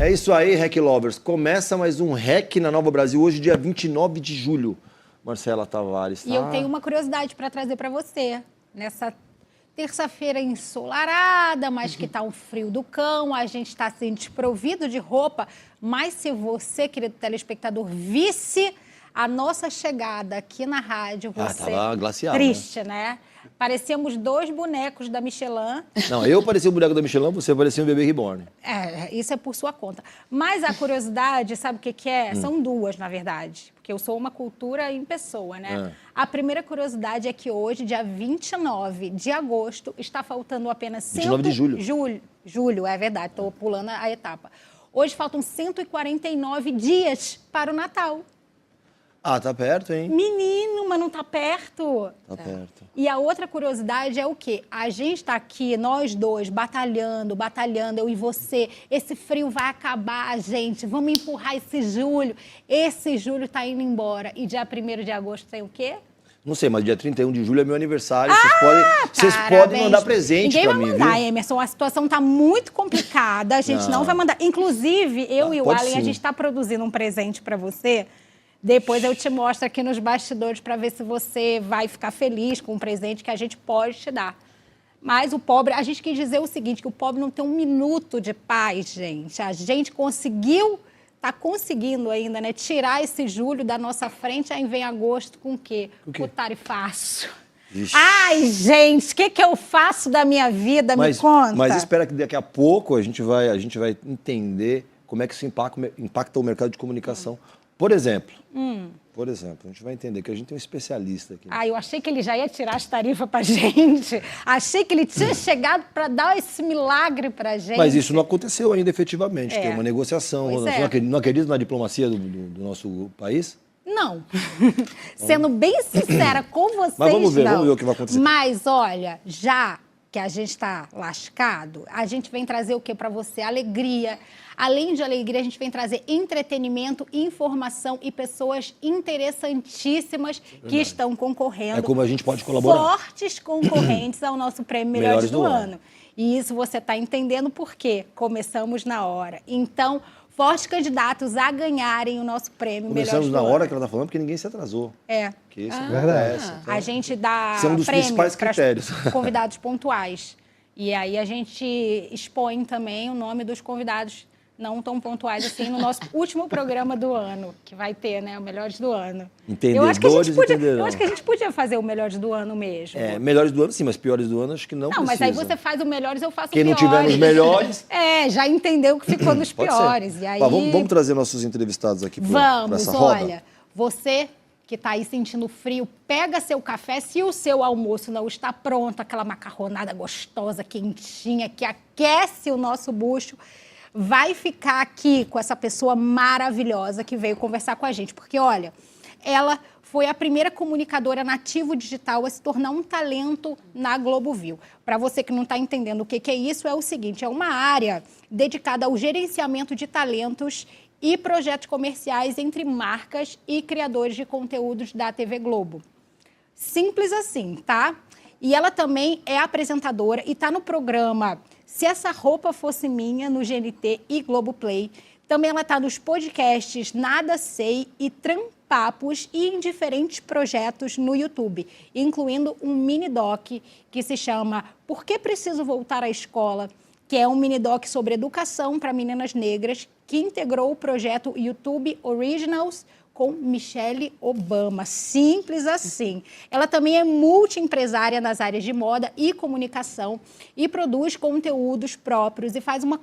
É isso aí, Hack Lovers. Começa mais um Hack na Nova Brasil, hoje, dia 29 de julho. Marcela Tavares. E eu tenho uma curiosidade para trazer para você. Nessa terça-feira ensolarada, mas que tá um frio do cão, a gente está assim, desprovido de roupa. Mas se você, querido telespectador, visse a nossa chegada aqui na rádio, você... tava glacial, triste, né? Parecíamos dois bonecos da Michelin. Não, eu parecia o boneco da Michelin, você parecia um bebê reborn. Isso é por sua conta. Mas a curiosidade, sabe o que é? São duas, na verdade. Porque eu sou uma cultura em pessoa, né? A primeira curiosidade é que hoje, dia 29 de agosto, está faltando apenas... 29 de julho. Julho, é verdade, estou pulando a etapa. Hoje faltam 149 dias para o Natal. Ah, tá perto, hein? Menino, mas não tá perto. Tá perto. E a outra curiosidade é o quê? A gente tá aqui, nós dois, batalhando, eu e você. Esse frio vai acabar, gente. Vamos empurrar esse julho. Esse julho tá indo embora. E dia 1º de agosto tem o quê? Não sei, mas dia 31 de julho é meu aniversário. Vocês podem mandar presente pra mim, Ninguém vai mandar, viu? Emerson. A situação tá muito complicada. A gente não vai mandar. Inclusive, eu e o Allen, a gente tá produzindo um presente pra você. Depois eu te mostro aqui nos bastidores para ver se você vai ficar feliz com o presente que a gente pode te dar. Mas o pobre, a gente quis dizer o seguinte, que o pobre não tem um minuto de paz, gente. A gente tá conseguindo ainda, né, tirar esse julho da nossa frente, aí vem agosto com o quê? O tarifaço. Ixi. Ai, gente, o que eu faço da minha vida? Me conta. Mas espera que daqui a pouco a gente vai entender como é que isso impacta o mercado de comunicação. Por exemplo, a gente vai entender que a gente tem um especialista aqui. Eu achei que ele já ia tirar as tarifas pra gente. Achei que ele tinha chegado para dar esse milagre pra gente. Mas isso não aconteceu ainda efetivamente. Tem uma negociação. Você não acredita na diplomacia do nosso país? Não. Sendo bem sincera com vocês, mas vamos ver o que vai acontecer. Mas, olha, já que a gente está lascado, a gente vem trazer o que para você? Alegria. Além de alegria, a gente vem trazer entretenimento, informação e pessoas interessantíssimas que estão concorrendo. É como a gente pode colaborar. Fortes concorrentes ao nosso prêmio Melhores do Ano. E isso você está entendendo por quê? Começamos na hora. Então, fortes candidatos a ganharem o nosso prêmio Melhores do Ano. Começamos na hora que ela está falando, porque ninguém se atrasou. Que isso é verdade. Então, a gente dá esse é um dos principais critérios. Convidados pontuais. E aí a gente expõe também o nome dos convidados não tão pontuais assim no nosso último programa do ano, que vai ter, né, o Melhores do Ano. Eu acho que a gente podia fazer o Melhores do Ano mesmo. Melhores do Ano sim, mas piores do ano acho que não precisa. Mas aí você faz o Melhores, eu faço o Quem Piores. não tiver nos melhores... já entendeu que ficou nos piores. E aí... Vamos trazer nossos entrevistados aqui para essa roda? Olha, você que está aí sentindo frio, pega seu café, se o seu almoço não está pronto, aquela macarronada gostosa, quentinha, que aquece o nosso bucho, vai ficar aqui com essa pessoa maravilhosa que veio conversar com a gente. Porque, olha, ela foi a primeira comunicadora nativo digital a se tornar um talento na Globovil. Para você que não está entendendo o que é isso, é o seguinte, é uma área dedicada ao gerenciamento de talentos e projetos comerciais entre marcas e criadores de conteúdos da TV Globo. Simples assim, tá? E ela também é apresentadora e está no programa Se Essa Roupa Fosse Minha, no GNT e Globoplay. Também ela está nos podcasts Nada Sei e Trampapos e em diferentes projetos no YouTube, incluindo um mini-doc que se chama Por que Preciso Voltar à Escola?, que é um mini-doc sobre educação para meninas negras, que integrou o projeto YouTube Originals com Michelle Obama. Simples assim. Ela também é multiempresária nas áreas de moda e comunicação e produz conteúdos próprios e faz uma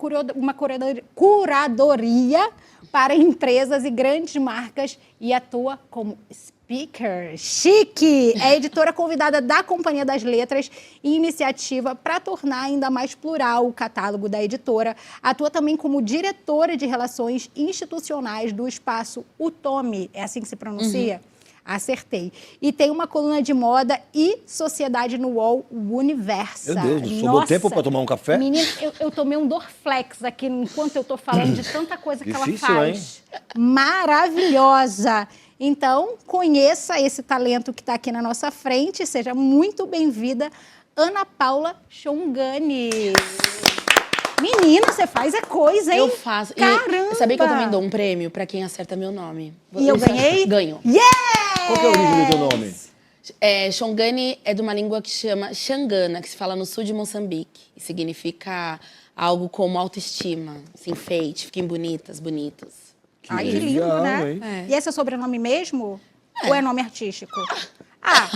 curadoria para empresas e grandes marcas e atua como speaker. Chique! É editora convidada da Companhia das Letras e iniciativa para tornar ainda mais plural o catálogo da editora. Atua também como diretora de relações institucionais do espaço Utome. É assim que se pronuncia? Acertei. E tem uma coluna de moda e sociedade no UOL Universa. Meu Deus, sobrou tempo para tomar um café? Menina, eu tomei um Dorflex aqui enquanto eu estou falando de tanta coisa que difícil, ela faz. Hein? Maravilhosa. Então, conheça esse talento que está aqui na nossa frente. Seja muito bem-vinda, Ana Paula Chongani. Menina, você faz coisa, hein? Eu faço. Caramba! E sabia que eu também dou um prêmio pra quem acerta meu nome? E eu ganhei? Ganho. Yeah! Qual que é a origem do teu nome? Xongani é de uma língua que chama Xangana, que se fala no sul de Moçambique. E significa algo como autoestima, se enfeite, fiquem bonitas, bonitos. Ai, que lindo, legal, né? hein? E esse é seu sobrenome mesmo? Ou é nome artístico? Ah,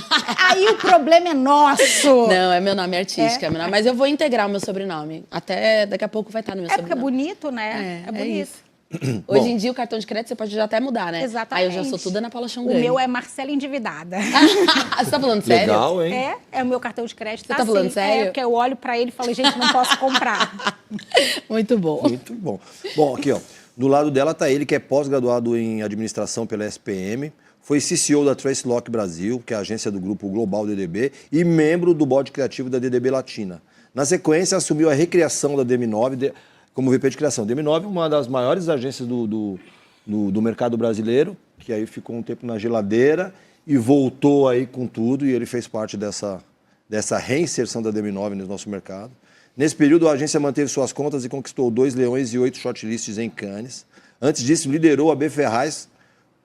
aí o problema é nosso. Não, é meu nome artístico, é meu nome, mas eu vou integrar o meu sobrenome. Até daqui a pouco vai estar no meu É porque é sobrenome. bonito, né? É bonito. isso. Hoje em dia, o cartão de crédito você pode já até mudar, né? Exatamente. Aí eu já sou tudo Ana Paula O Xongani. meu é Marcela Endividada. Você tá falando sério? Legal, hein? É o meu cartão de crédito. Você tá falando assim. sério? É, porque eu olho pra ele e falo, gente, não posso comprar. Muito bom. Muito bom. Bom, aqui, ó. Do lado dela tá ele, que é pós-graduado em administração pela SPM, foi CCO da Trace Lock Brasil, que é a agência do grupo Global DDB, e membro do board criativo da DDB Latina. Na sequência, assumiu a recriação da DM9 como VP de criação. DM9 é uma das maiores agências do mercado brasileiro, que aí ficou um tempo na geladeira e voltou aí com tudo, e ele fez parte dessa reinserção da DM9 no nosso mercado. Nesse período, a agência manteve suas contas e conquistou 2 leões e 8 shortlists em Cannes. Antes disso, liderou a B Ferraz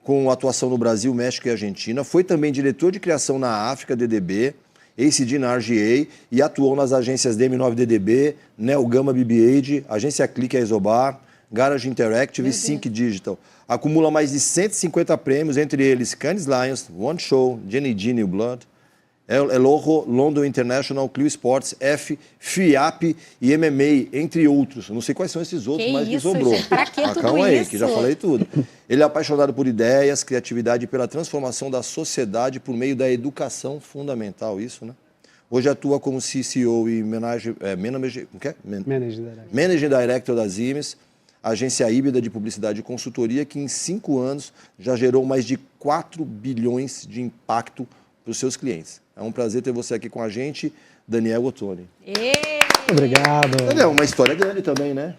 com atuação no Brasil, México e Argentina. Foi também diretor de criação na África, DDB, ACD na RGA, e atuou nas agências DM9DDB, Neogama BB-8, Agência Click Isobar, Garage Interactive e Sync Digital. Acumula mais de 150 prêmios, entre eles Cannes Lions, One Show, Jenny New Blood, El Ojo, London International, Clio Sports, FIAP e MMA, entre outros. Eu não sei quais são esses outros, mas que sobrou. Gente, pra que tudo calma aí, isso? que já falei tudo. Ele é apaixonado por ideias, criatividade e pela transformação da sociedade por meio da educação fundamental, isso, né? Hoje atua como CCO e Managing Director da Siemens, agência híbrida de publicidade e consultoria, que em 5 anos já gerou mais de 4 bilhões de impacto para os seus clientes. É um prazer ter você aqui com a gente, Daniel Ottoni. Obrigado. Daniel, uma história grande também, né?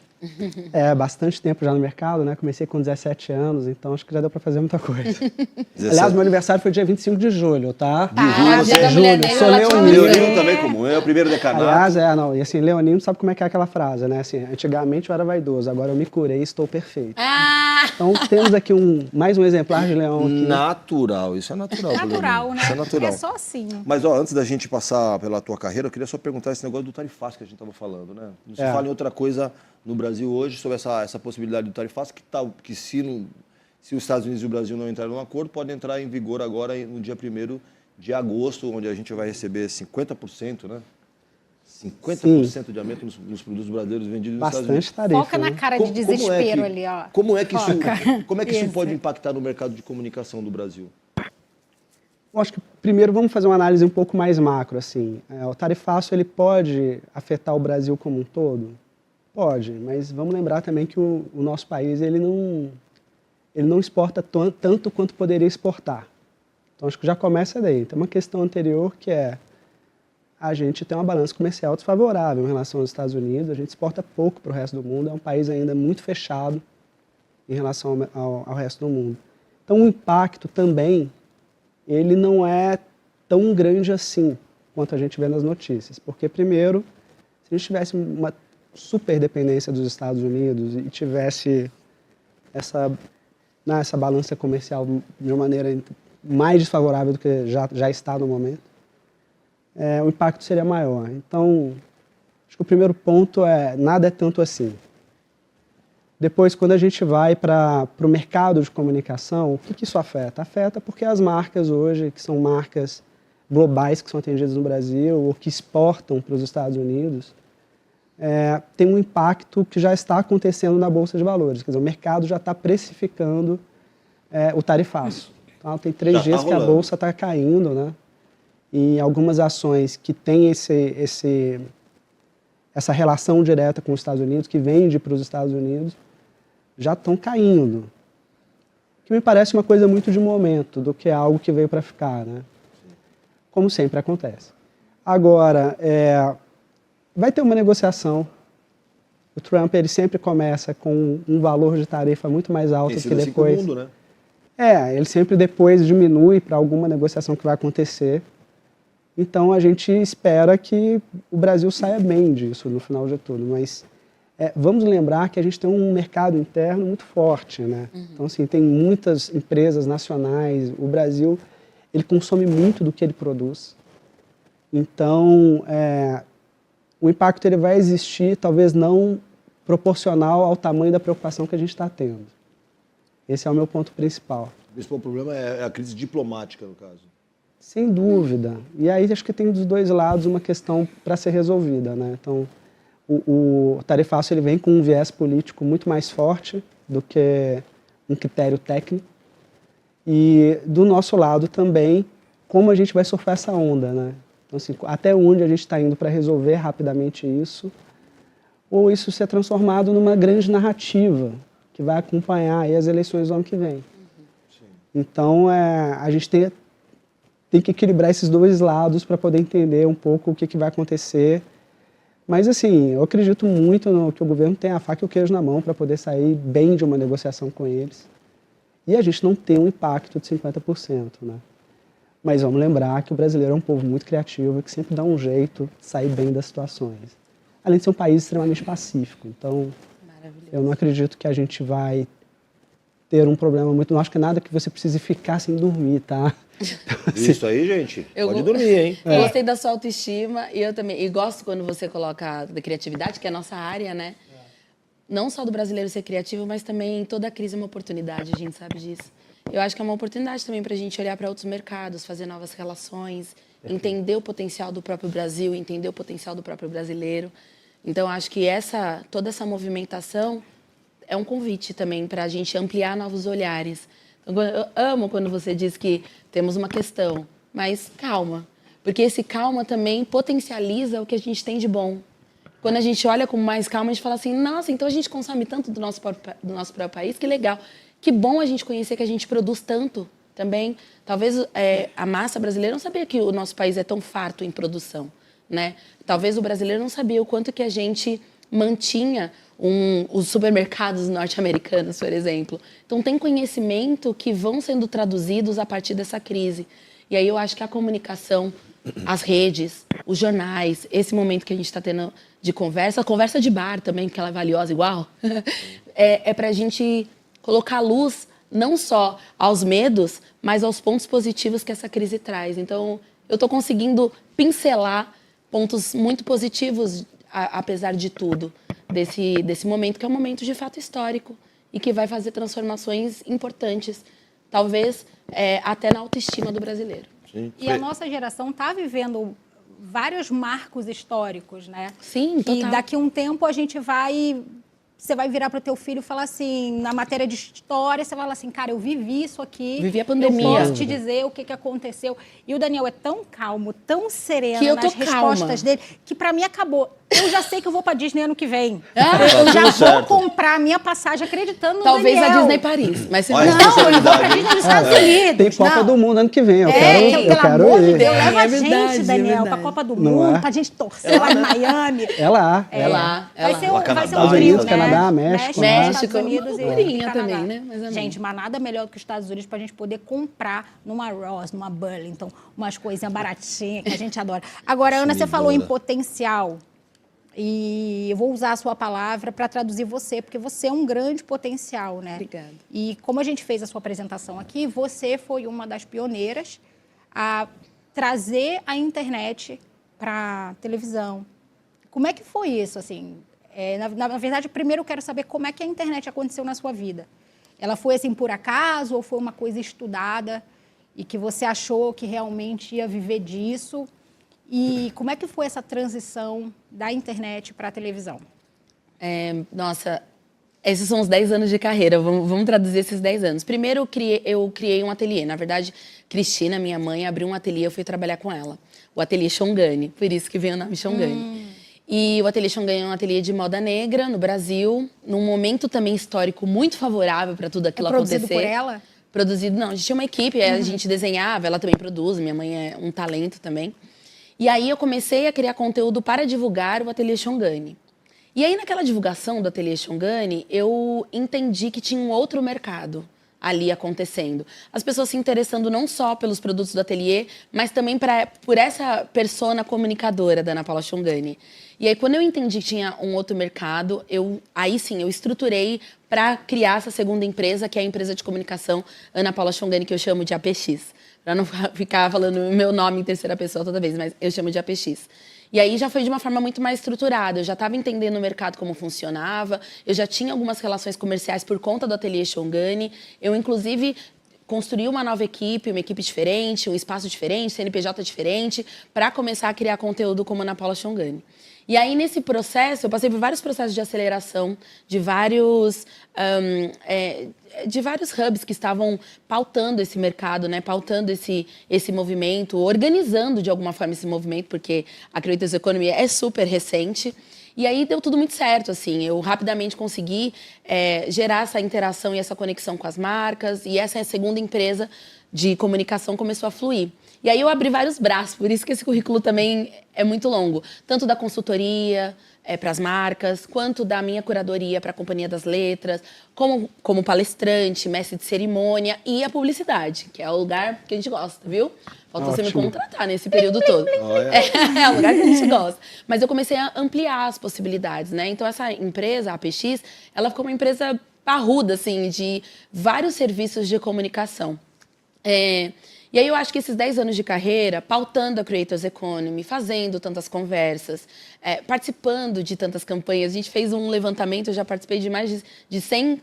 É, bastante tempo já no mercado, né? Comecei com 17 anos, então acho que já deu para fazer muita coisa. 17. Aliás, meu aniversário foi dia 25 de julho, tá? De julho, Dia da Mulher Negra, sou Latina. Leonino também, como é o primeiro decanato. Aliás, não, e assim, leonino sabe como é que é aquela frase, né? Assim, antigamente eu era vaidoso, agora eu me curei e estou perfeito. Então temos aqui mais um exemplar de leão aqui. Natural, isso é natural. Natural, Leonino. né? Isso é natural. É só assim. Mas, ó, antes da gente passar pela tua carreira, eu queria só perguntar esse negócio do tarifaço que a gente estava falando, né? Não se fala em outra coisa no Brasil hoje sobre essa possibilidade do tarifaço, que se os Estados Unidos e o Brasil não entrarem num acordo, pode entrar em vigor agora no dia 1º de agosto, onde a gente vai receber 50%, né? 50% de aumento nos produtos brasileiros vendidos nos Estados Unidos. Bastante tarifa. Foca na né? cara de desespero ali, ó. Como é que isso Isso. pode impactar no mercado de comunicação do Brasil? Eu acho que primeiro vamos fazer uma análise um pouco mais macro, assim. O tarifaço, ele pode afetar o Brasil como um todo? Pode, mas vamos lembrar também que o nosso país ele não exporta tanto quanto poderia exportar. Então acho que já começa daí. Tem uma questão anterior que é a gente tem uma balança comercial desfavorável em relação aos Estados Unidos, a gente exporta pouco para o resto do mundo, é um país ainda muito fechado em relação ao resto do mundo. Então o impacto também, ele não é tão grande assim quanto a gente vê nas notícias, porque primeiro, se a gente tivesse uma super dependência dos Estados Unidos e tivesse essa balança comercial de uma maneira mais desfavorável do que já está no momento, o impacto seria maior. Então, acho que o primeiro ponto nada é tanto assim. Depois, quando a gente vai para o mercado de comunicação, o que isso afeta? Afeta porque as marcas hoje, que são marcas globais que são atendidas no Brasil ou que exportam para os Estados Unidos, tem um impacto que já está acontecendo na Bolsa de Valores. Quer dizer, o mercado já está precificando o tarifaço. Então, tem 3 dias que a Bolsa está caindo, né? E algumas ações que têm essa relação direta com os Estados Unidos, que vende para os Estados Unidos, já estão caindo. Que me parece uma coisa muito de momento, do que algo que veio para ficar, né? Como sempre acontece. Agora, vai ter uma negociação. O Trump ele sempre começa com um valor de tarifa muito mais alto do que depois. Assim com o mundo, né? Ele sempre depois diminui para alguma negociação que vai acontecer. Então a gente espera que o Brasil saia bem disso no final de tudo, mas vamos lembrar que a gente tem um mercado interno muito forte, né? Então, assim, tem muitas empresas nacionais. O Brasil, ele consome muito do que ele produz. Então, o impacto ele vai existir, talvez não proporcional ao tamanho da preocupação que a gente está tendo. Esse é o meu ponto principal. O principal problema é a crise diplomática, no caso. Sem dúvida. E aí acho que tem dos dois lados uma questão para ser resolvida, né? Então, o tarifaço ele vem com um viés político muito mais forte do que um critério técnico. E do nosso lado também, como a gente vai surfar essa onda, né? Então, assim, até onde a gente está indo para resolver rapidamente isso, ou isso ser transformado numa grande narrativa que vai acompanhar aí as eleições do ano que vem. Então, a gente tem que equilibrar esses dois lados para poder entender um pouco o que vai acontecer. Mas, assim, eu acredito muito no que o governo tem a faca e o queijo na mão para poder sair bem de uma negociação com eles. E a gente não ter um impacto de 50%, né? Mas vamos lembrar que o brasileiro é um povo muito criativo e que sempre dá um jeito de sair bem das situações. Além de ser um país extremamente pacífico. Então, eu não acredito que a gente vai ter um problema muito... Não acho que é nada que você precise ficar sem dormir, tá? Isso aí, gente. Pode dormir, hein? Eu gostei da sua autoestima e eu também. E gosto quando você coloca da criatividade, que é a nossa área, né? Não só do brasileiro ser criativo, mas também toda crise é uma oportunidade, a gente sabe disso. Eu acho que é uma oportunidade também para a gente olhar para outros mercados, fazer novas relações, entender o potencial do próprio Brasil, entender o potencial do próprio brasileiro. Então, acho que toda essa movimentação é um convite também para a gente ampliar novos olhares. Então, eu amo quando você diz que temos uma questão, mas calma, porque esse calma também potencializa o que a gente tem de bom. Quando a gente olha com mais calma, a gente fala assim, nossa, então a gente consome tanto do nosso próprio país, que legal. Que bom a gente conhecer que a gente produz tanto também. Talvez a massa brasileira não sabia que o nosso país é tão farto em produção, né? Talvez o brasileiro não sabia o quanto que a gente mantinha os supermercados norte-americanos, por exemplo. Então, tem conhecimento que vão sendo traduzidos a partir dessa crise. E aí eu acho que a comunicação, as redes, os jornais, esse momento que a gente está tendo de conversa, a conversa de bar também, porque ela é valiosa igual, é para a gente colocar luz não só aos medos, mas aos pontos positivos que essa crise traz. Então, eu estou conseguindo pincelar pontos muito positivos, apesar de tudo, desse momento, que é um momento de fato histórico e que vai fazer transformações importantes, talvez até na autoestima do brasileiro. Sim. E a nossa geração está vivendo vários marcos históricos, né? Sim, total. E daqui a um tempo a gente você vai virar para o teu filho e falar assim, na matéria de história, você vai falar assim, cara, eu vivi isso aqui. Vivi a pandemia. Eu posso te dizer o que aconteceu. E o Daniel é tão calmo, tão sereno que eu nas tô respostas calma. dele, que para mim acabou. Eu já sei que eu vou para Disney ano que vem. Tá Eu já tudo vou certo. comprar a minha passagem acreditando no Talvez Daniel. a Disney Paris, mas você Olha, vai... Não, eu vou para Disney nos Estados Unidos. Tem Copa Não. do Mundo ano que vem, eu Pelo quero amor de ir. Deus, leva É a verdade, gente, é Daniel, verdade. pra Copa do Não Mundo, é? pra gente torcer lá em Miami. É lá. É lá. Vai ser Lá, um Canadá, trio, Estados né? Canadá, México, México, México, Estados Unidos uma e loucurinha Canadá. também, né? Mas amém. Gente, mas nada melhor do que os Estados Unidos pra gente poder comprar numa Ross, numa Burlington, umas coisinhas baratinhas que a gente adora. Agora, Ana, você falou em potencial. E eu vou usar a sua palavra para traduzir você, porque você é um grande potencial, né? Obrigada. E como a gente fez a sua apresentação aqui, você foi uma das pioneiras a trazer a internet para televisão. Como é que foi isso, assim? Na verdade, primeiro eu quero saber como é que a internet aconteceu na sua vida. Ela foi assim por acaso ou foi uma coisa estudada e que você achou que realmente ia viver disso? E como é que foi essa transição da internet para a televisão? Nossa, esses são os 10 anos de carreira. Vamos traduzir esses 10 anos. Primeiro, eu criei um ateliê. Na verdade, Cristina, minha mãe, abriu um ateliê, eu fui trabalhar com ela. O ateliê Xongani, por isso que veio o nome Xongani. E o ateliê Xongani é um ateliê de moda negra no Brasil, num momento também histórico muito favorável para tudo aquilo acontecer. Produzido por ela? Produzido, não. A gente tinha uma equipe, a gente desenhava, ela também produz, minha mãe é um talento também. E aí eu comecei a criar conteúdo para divulgar o ateliê Xongani. E aí naquela divulgação do ateliê Xongani, eu entendi que tinha um outro mercado, ali acontecendo. As pessoas se interessando não só pelos produtos do ateliê, mas também por essa persona comunicadora da Ana Paula Chongani. E aí, quando eu entendi que tinha um outro mercado, aí sim, eu estruturei para criar essa segunda empresa, que é a empresa de comunicação Ana Paula Chongani, que eu chamo de APX. Para não ficar falando o meu nome em terceira pessoa toda vez, mas eu chamo de APX. E aí já foi de uma forma muito mais estruturada. Eu já estava entendendo o mercado como funcionava, eu já tinha algumas relações comerciais por conta do Ateliê Chongani. Eu, inclusive, construí uma nova equipe, uma equipe diferente, um espaço diferente, CNPJ diferente, para começar a criar conteúdo como Ana Paula Chongani. E aí, nesse processo, eu passei por vários processos de aceleração, de vários hubs que estavam pautando esse mercado, né? Pautando esse movimento, organizando de alguma forma esse movimento, porque a Creators Economy é super recente. E aí deu tudo muito certo, assim. Eu rapidamente consegui gerar essa interação e essa conexão com as marcas, e essa segunda empresa de comunicação começou a fluir. E aí eu abri vários braços, por isso que esse currículo também é muito longo. Tanto da consultoria para as marcas, quanto da minha curadoria para a Companhia das Letras, como palestrante, mestre de cerimônia e a publicidade, que é o lugar que a gente gosta, viu? Falta você me contratar nesse período todo. É o lugar que a gente gosta. Mas eu comecei a ampliar as possibilidades, né? Então essa empresa, a APX, ela ficou uma empresa parruda, assim, de vários serviços de comunicação. E aí eu acho que esses 10 anos de carreira, pautando a Creators Economy, fazendo tantas conversas, participando de tantas campanhas, a gente fez um levantamento, eu já participei de mais de 100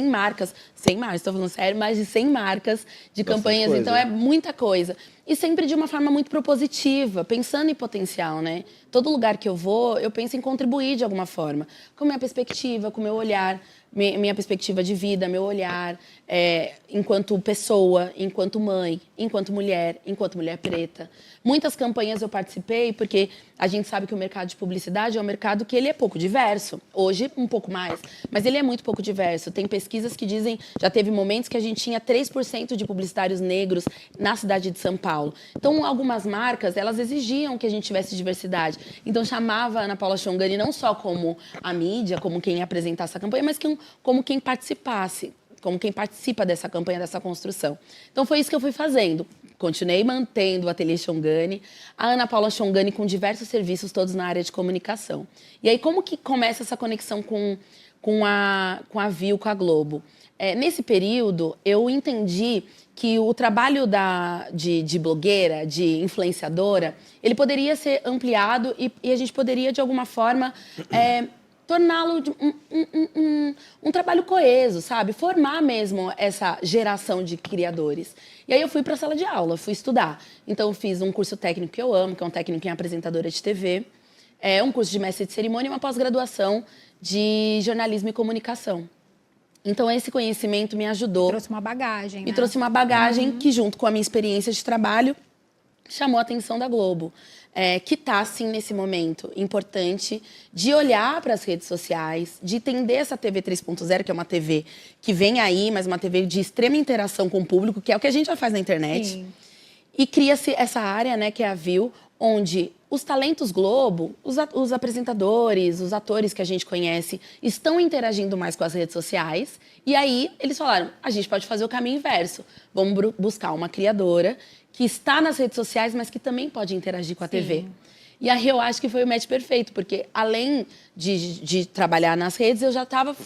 marcas, 100 marcas, estou falando sério, mais de 100 marcas de campanhas, então é muita coisa. E sempre de uma forma muito propositiva, pensando em potencial, né? Todo lugar que eu vou, eu penso em contribuir de alguma forma, com minha perspectiva, com meu olhar, minha perspectiva de vida, meu olhar, enquanto pessoa, enquanto mãe, enquanto mulher preta. Muitas campanhas eu participei porque a gente sabe que o mercado de publicidade é um mercado que ele é pouco diverso. Hoje, um pouco mais, mas ele é muito pouco diverso. Tem pesquisas que dizem, já teve momentos que a gente tinha 3% de publicitários negros na cidade de São Paulo. Então, algumas marcas, elas exigiam que a gente tivesse diversidade. Então, chamava a Ana Paula Chongani não só como a mídia, como quem apresentasse a campanha, mas como quem participasse, como quem participa dessa campanha, dessa construção. Então, foi isso que eu fui fazendo. Continuei mantendo o Ateliê Chongani, a Ana Paula Chongani com diversos serviços, todos na área de comunicação. E aí, como que começa essa conexão com a Viu, com a Globo? Nesse período, eu entendi que o trabalho de blogueira, de influenciadora, ele poderia ser ampliado e a gente poderia, de alguma forma, torná-lo um trabalho coeso, sabe? Formar mesmo essa geração de criadores. E aí eu fui para a sala de aula, fui estudar. Então eu fiz um curso técnico que eu amo, que é um técnico em apresentadora de TV, um curso de mestre de cerimônia e uma pós-graduação de jornalismo e comunicação. Então esse conhecimento me ajudou. Trouxe uma bagagem, né? E trouxe uma bagagem que, junto com a minha experiência de trabalho, chamou a atenção da Globo. Que está, sim, nesse momento importante de olhar para as redes sociais, de entender essa TV 3.0, que é uma TV que vem aí, mas uma TV de extrema interação com o público, que é o que a gente já faz na internet. Sim. E cria-se essa área, né, que é a Viu, onde os talentos Globo, os apresentadores, os atores que a gente conhece, estão interagindo mais com as redes sociais. E aí eles falaram, a gente pode fazer o caminho inverso. Vamos buscar uma criadora que está nas redes sociais, mas que também pode interagir com a TV. E aí eu acho que foi o match perfeito, porque além de trabalhar nas redes, eu já estava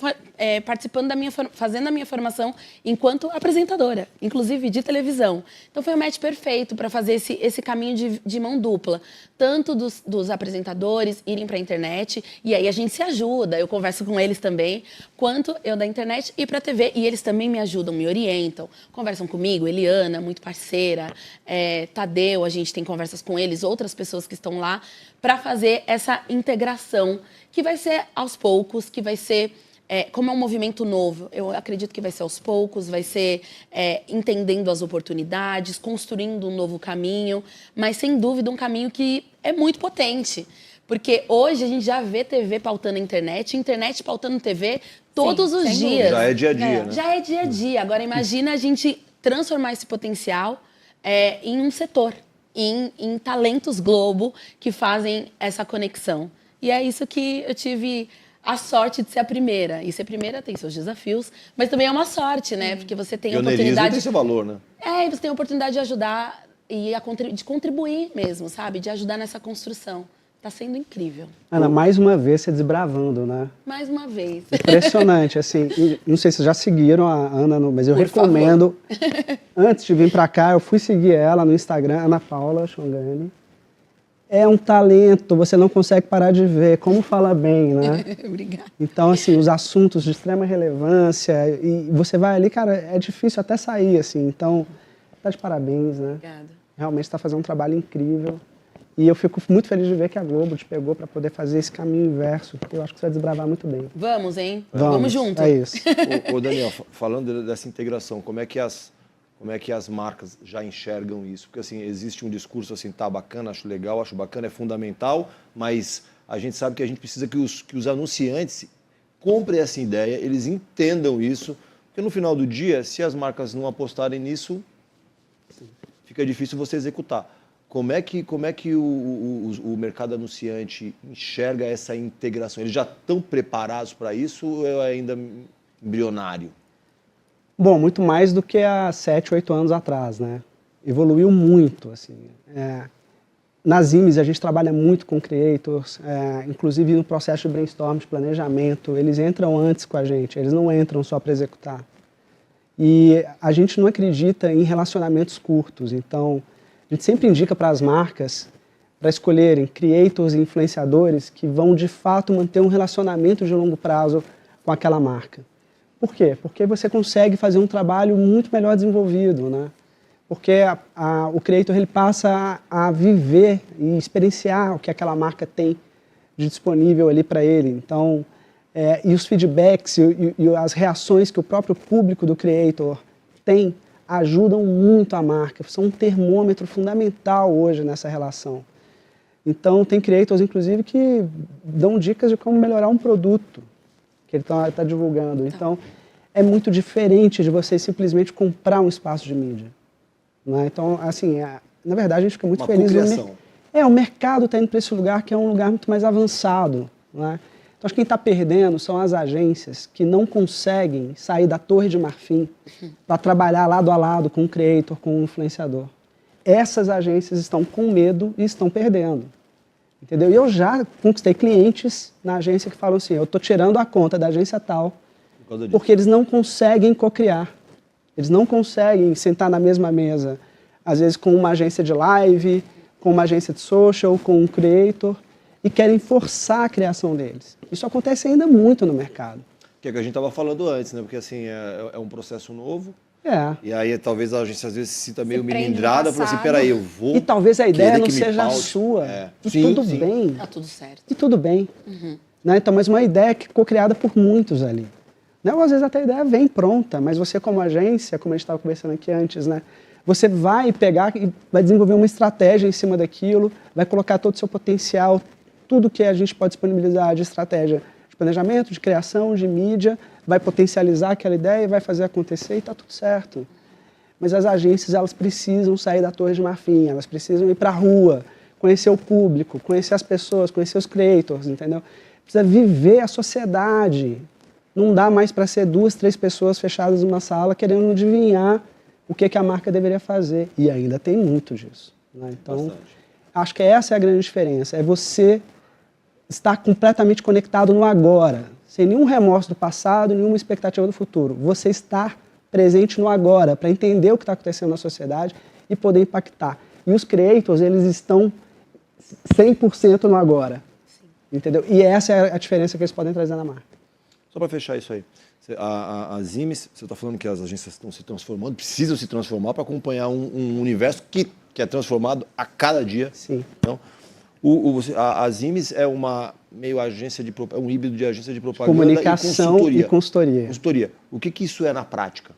participando fazendo a minha formação enquanto apresentadora, inclusive de televisão. Então foi o match perfeito para fazer esse caminho de mão dupla. Tanto dos apresentadores irem para a internet, e aí a gente se ajuda, eu converso com eles também, quanto eu da internet ir para a TV. E eles também me ajudam, me orientam, conversam comigo, Eliana, muito parceira, Tadeu, a gente tem conversas com eles, outras pessoas que estão lá, para fazer essa integração, que vai ser aos poucos, que vai ser, como é um movimento novo, eu acredito que vai ser aos poucos, vai ser entendendo as oportunidades, construindo um novo caminho, mas sem dúvida um caminho que é muito potente. Porque hoje a gente já vê TV pautando a internet pautando TV todos os dias. Já é dia a dia, né? Já é dia a dia. Agora imagina a gente transformar esse potencial em um setor. Em talentos Globo que fazem essa conexão. E é isso que eu tive a sorte de ser a primeira. E ser primeira tem seus desafios, mas também é uma sorte, né? Porque você tem a Pioneirismo oportunidade... tem esse valor, né? É, e você tem a oportunidade de ajudar e de contribuir mesmo, sabe? De ajudar nessa construção. Tá sendo incrível. Ana, mais uma vez você desbravando, né? Mais uma vez. Impressionante, assim. E não sei se vocês já seguiram a Ana, mas eu recomendo. Antes de vir para cá, eu fui seguir ela no Instagram, Ana Paula Chongani. É um talento, você não consegue parar de ver, como fala bem, né? Obrigada. Então, assim, os assuntos de extrema relevância, e você vai ali, cara, é difícil até sair, assim. Então, tá de parabéns, né? Obrigada. Realmente está fazendo um trabalho incrível. E eu fico muito feliz de ver que a Globo te pegou para poder fazer esse caminho inverso, porque eu acho que você vai desbravar muito bem. Vamos, hein? Vamos junto. É isso. Ô, Daniel, falando dessa integração, como é que as marcas já enxergam isso? Porque assim, existe um discurso assim, tá bacana, acho legal, acho bacana, é fundamental, mas a gente sabe que a gente precisa que os anunciantes comprem essa ideia, eles entendam isso, porque no final do dia, se as marcas não apostarem nisso, fica difícil você executar. Como é que o mercado anunciante enxerga essa integração? Eles já estão preparados para isso ou é ainda embrionário? Bom, muito mais do que há 7, 8 anos atrás, né? Evoluiu muito, assim. Nas IMES a gente trabalha muito com creators, inclusive no processo de brainstorm, de planejamento, eles entram antes com a gente, eles não entram só para executar. E a gente não acredita em relacionamentos curtos, então a gente sempre indica para as marcas para escolherem creators e influenciadores que vão de fato manter um relacionamento de longo prazo com aquela marca. Por quê? Porque você consegue fazer um trabalho muito melhor desenvolvido, né? Porque o creator ele passa a viver e experienciar o que aquela marca tem de disponível ali para ele. Então, e os feedbacks e as reações que o próprio público do creator tem ajudam muito a marca, são um termômetro fundamental hoje nessa relação. Então, tem creators, inclusive, que dão dicas de como melhorar um produto que ele está divulgando. Então, é muito diferente de você simplesmente comprar um espaço de mídia. Né? Então, assim, na verdade, a gente fica muito feliz. O mercado está indo para esse lugar que é um lugar muito mais avançado. Né? Então, acho que quem está perdendo são as agências que não conseguem sair da torre de marfim para trabalhar lado a lado com o creator, com o influenciador. Essas agências estão com medo e estão perdendo. Entendeu? E eu já conquistei clientes na agência que falam assim, eu estou tirando a conta da agência tal, porque eles não conseguem cocriar. Eles não conseguem sentar na mesma mesa, às vezes com uma agência de live, com uma agência de social, com um creator, e querem forçar a criação deles. Isso acontece ainda muito no mercado. Que é o que a gente estava falando antes, né? Porque assim, é um processo novo. E aí talvez a agência às vezes se sinta meio melindrada, fala assim, peraí, eu vou... E talvez a ideia não seja a sua. E tudo bem. Tá tudo certo. E tudo bem. Né? Então, mas uma ideia que ficou criada por muitos ali. Né? Ou às vezes até a ideia vem pronta, mas você como agência, como a gente estava conversando aqui antes, né? Você vai pegar e vai desenvolver uma estratégia em cima daquilo, vai colocar todo o seu potencial, tudo que a gente pode disponibilizar de estratégia de planejamento, de criação, de mídia, vai potencializar aquela ideia e vai fazer acontecer e está tudo certo. Mas as agências, elas precisam sair da torre de marfim, elas precisam ir para a rua, conhecer o público, conhecer as pessoas, conhecer os creators, entendeu? Precisa viver a sociedade. Não dá mais para ser 2, 3 pessoas fechadas numa sala querendo adivinhar o que a marca deveria fazer. E ainda tem muito disso. Né? Então, acho que essa é a grande diferença. É você estar completamente conectado no agora, sem nenhum remorso do passado, nenhuma expectativa do futuro. Você estar presente no agora, para entender o que está acontecendo na sociedade e poder impactar. E os creators, eles estão 100% no agora. Sim. Entendeu? E essa é a diferença que eles podem trazer na marca. Só para fechar isso aí, as IMES, você está falando que as agências estão se transformando, precisam se transformar para acompanhar um universo que é transformado a cada dia. Sim. Então, as IMES é uma meio agência de um híbrido de agência de propaganda comunicação e consultoria. Consultoria. O que isso é na prática?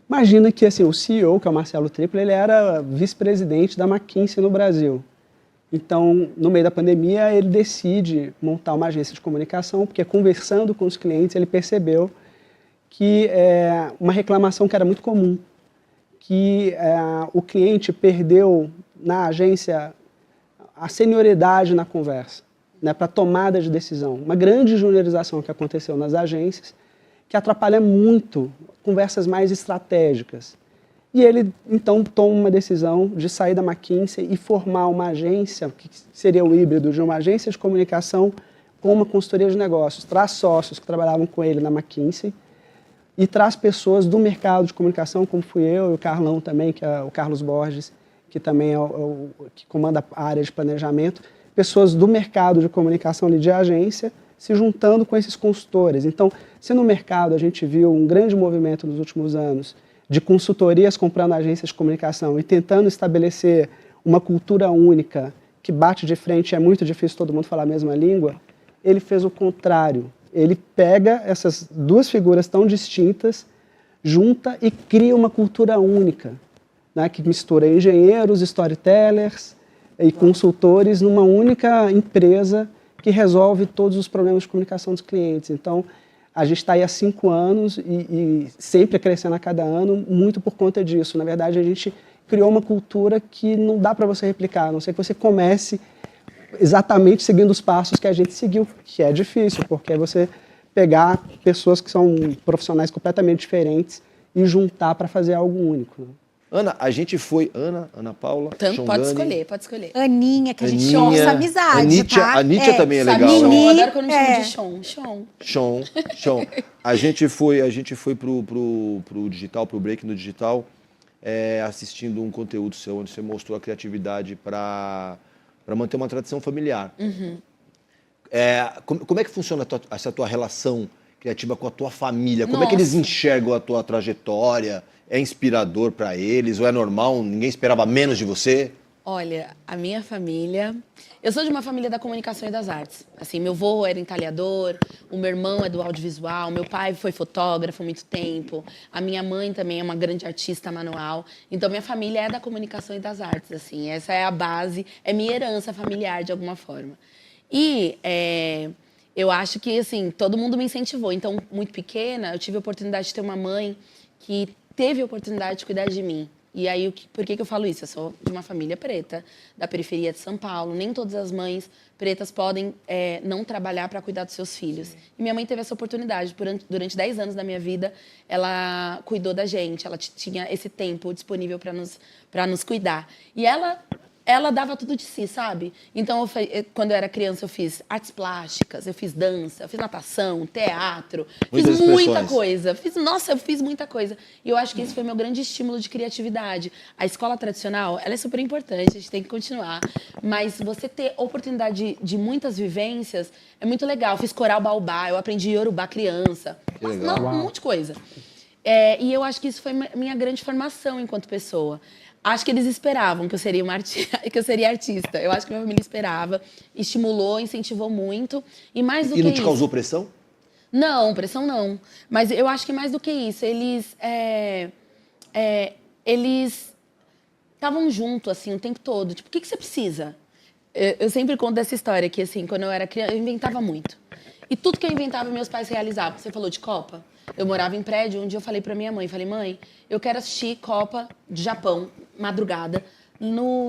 Imagina que assim, o CEO, que é o Marcelo Tripla, ele era vice-presidente da McKinsey no Brasil. Então, no meio da pandemia, ele decide montar uma agência de comunicação, porque conversando com os clientes, ele percebeu que uma reclamação que era muito comum, que o cliente perdeu na agência a senioridade na conversa. né, para tomada de decisão. Uma grande juniorização que aconteceu nas agências, que atrapalha muito conversas mais estratégicas. E ele, então, toma uma decisão de sair da McKinsey e formar uma agência, que seria o híbrido de uma agência de comunicação com uma consultoria de negócios. Traz sócios que trabalhavam com ele na McKinsey e traz pessoas do mercado de comunicação, como fui eu e o Carlão também, que é o Carlos Borges, que também é o que comanda a área de planejamento, pessoas do mercado de comunicação ali de agência, se juntando com esses consultores. Então, se no mercado a gente viu um grande movimento nos últimos anos de consultorias comprando agências de comunicação e tentando estabelecer uma cultura única que bate de frente, é muito difícil todo mundo falar a mesma língua, ele fez o contrário. Ele pega essas duas figuras tão distintas, junta e cria uma cultura única, né, que mistura engenheiros, storytellers e consultores numa única empresa que resolve todos os problemas de comunicação dos clientes. Então, a gente está aí há 5 anos e sempre crescendo a cada ano, muito por conta disso. Na verdade, a gente criou uma cultura que não dá para você replicar, a não ser que você comece exatamente seguindo os passos que a gente seguiu, que é difícil, porque é você pegar pessoas que são profissionais completamente diferentes e juntar para fazer algo único. Né? Ana, a gente foi... Ana Paula, Tanto, pode Xongani, escolher. Aninha, que a gente Aninha, nossa amizade, Anitta, tá? Anitta também é legal. Sabe, né? Sean, eu adoro quando me chamam de Sean. Sean. A gente foi pro digital, pro Break no Digital, assistindo um conteúdo seu, onde você mostrou a criatividade para manter uma tradição familiar. Uhum. Como é que funciona essa tua relação criativa com a tua família? Como é que eles enxergam a tua trajetória? É inspirador para eles ou é normal? Ninguém esperava menos de você? Olha, a minha família... Eu sou de uma família da comunicação e das artes. Assim, meu avô era entalhador, o meu irmão é do audiovisual, meu pai foi fotógrafo há muito tempo, a minha mãe também é uma grande artista manual. Então, minha família é da comunicação e das artes, assim. Essa é a base, é minha herança familiar, de alguma forma. E eu acho que, assim, todo mundo me incentivou. Então, muito pequena, eu tive a oportunidade de ter uma mãe que teve a oportunidade de cuidar de mim. E aí, por que eu falo isso? Eu sou de uma família preta, da periferia de São Paulo. Nem todas as mães pretas podem não trabalhar para cuidar dos seus filhos. Sim. E minha mãe teve essa oportunidade. Durante 10 anos da minha vida, ela cuidou da gente. Ela tinha esse tempo disponível para nos cuidar. E ela dava tudo de si, sabe? Então, quando eu era criança, eu fiz artes plásticas, eu fiz dança, eu fiz natação, teatro, fiz muita coisa. Eu fiz muita coisa. E eu acho que esse foi meu grande estímulo de criatividade. A escola tradicional, ela é super importante, a gente tem que continuar. Mas você ter oportunidade de muitas vivências é muito legal. Eu fiz coral baobá, eu aprendi Yorubá criança. Um monte de coisa. E eu acho que isso foi minha grande formação enquanto pessoa. Acho que eles esperavam que eu seria que eu seria artista. Eu acho que minha família esperava, estimulou, incentivou muito. E mais do que isso... E não te causou pressão? Não, pressão não. Mas eu acho que mais do que isso, eles estavam juntos, assim, o tempo todo. Tipo, o que você precisa? Eu sempre conto dessa história, que, assim, quando eu era criança, eu inventava muito. E tudo que eu inventava, meus pais realizavam. Você falou de Copa? Eu morava em prédio, um dia eu falei pra minha mãe, mãe, eu quero assistir Copa de Japão, madrugada,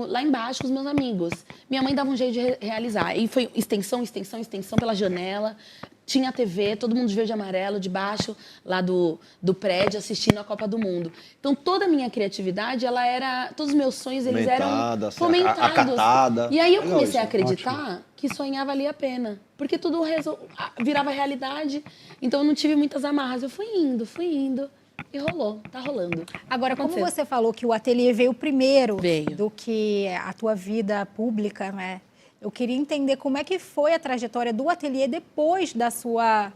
lá embaixo com os meus amigos. Minha mãe dava um jeito de realizar. E foi extensão pela janela. Tinha a TV, todo mundo de verde e amarelo, debaixo lá do prédio, assistindo a Copa do Mundo. Então, toda a minha criatividade, todos os meus sonhos, eles eram fomentados. Acatada. E aí eu comecei a acreditar que sonhar valia a pena. Porque tudo virava realidade. Então, eu não tive muitas amarras. Eu fui indo. E rolou, tá rolando. Agora, como você falou que o ateliê veio primeiro do que a tua vida pública, né? Eu queria entender como é que foi a trajetória do ateliê depois da sua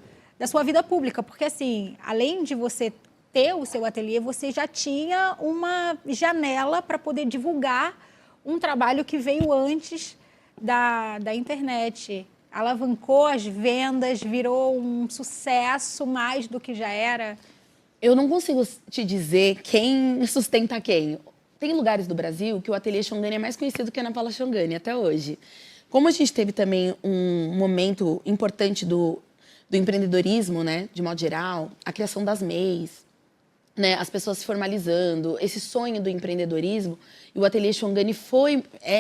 vida pública. Porque, assim, além de você ter o seu ateliê, você já tinha uma janela para poder divulgar um trabalho que veio antes da internet. Alavancou as vendas, virou um sucesso mais do que já era. Eu não consigo te dizer quem sustenta quem. Tem lugares do Brasil que o ateliê Xongani é mais conhecido que a Ana Paula Xongani até hoje. Como a gente teve também um momento importante do empreendedorismo, né, de modo geral, a criação das MEIs, né, as pessoas se formalizando, esse sonho do empreendedorismo. E o Ateliê Xongani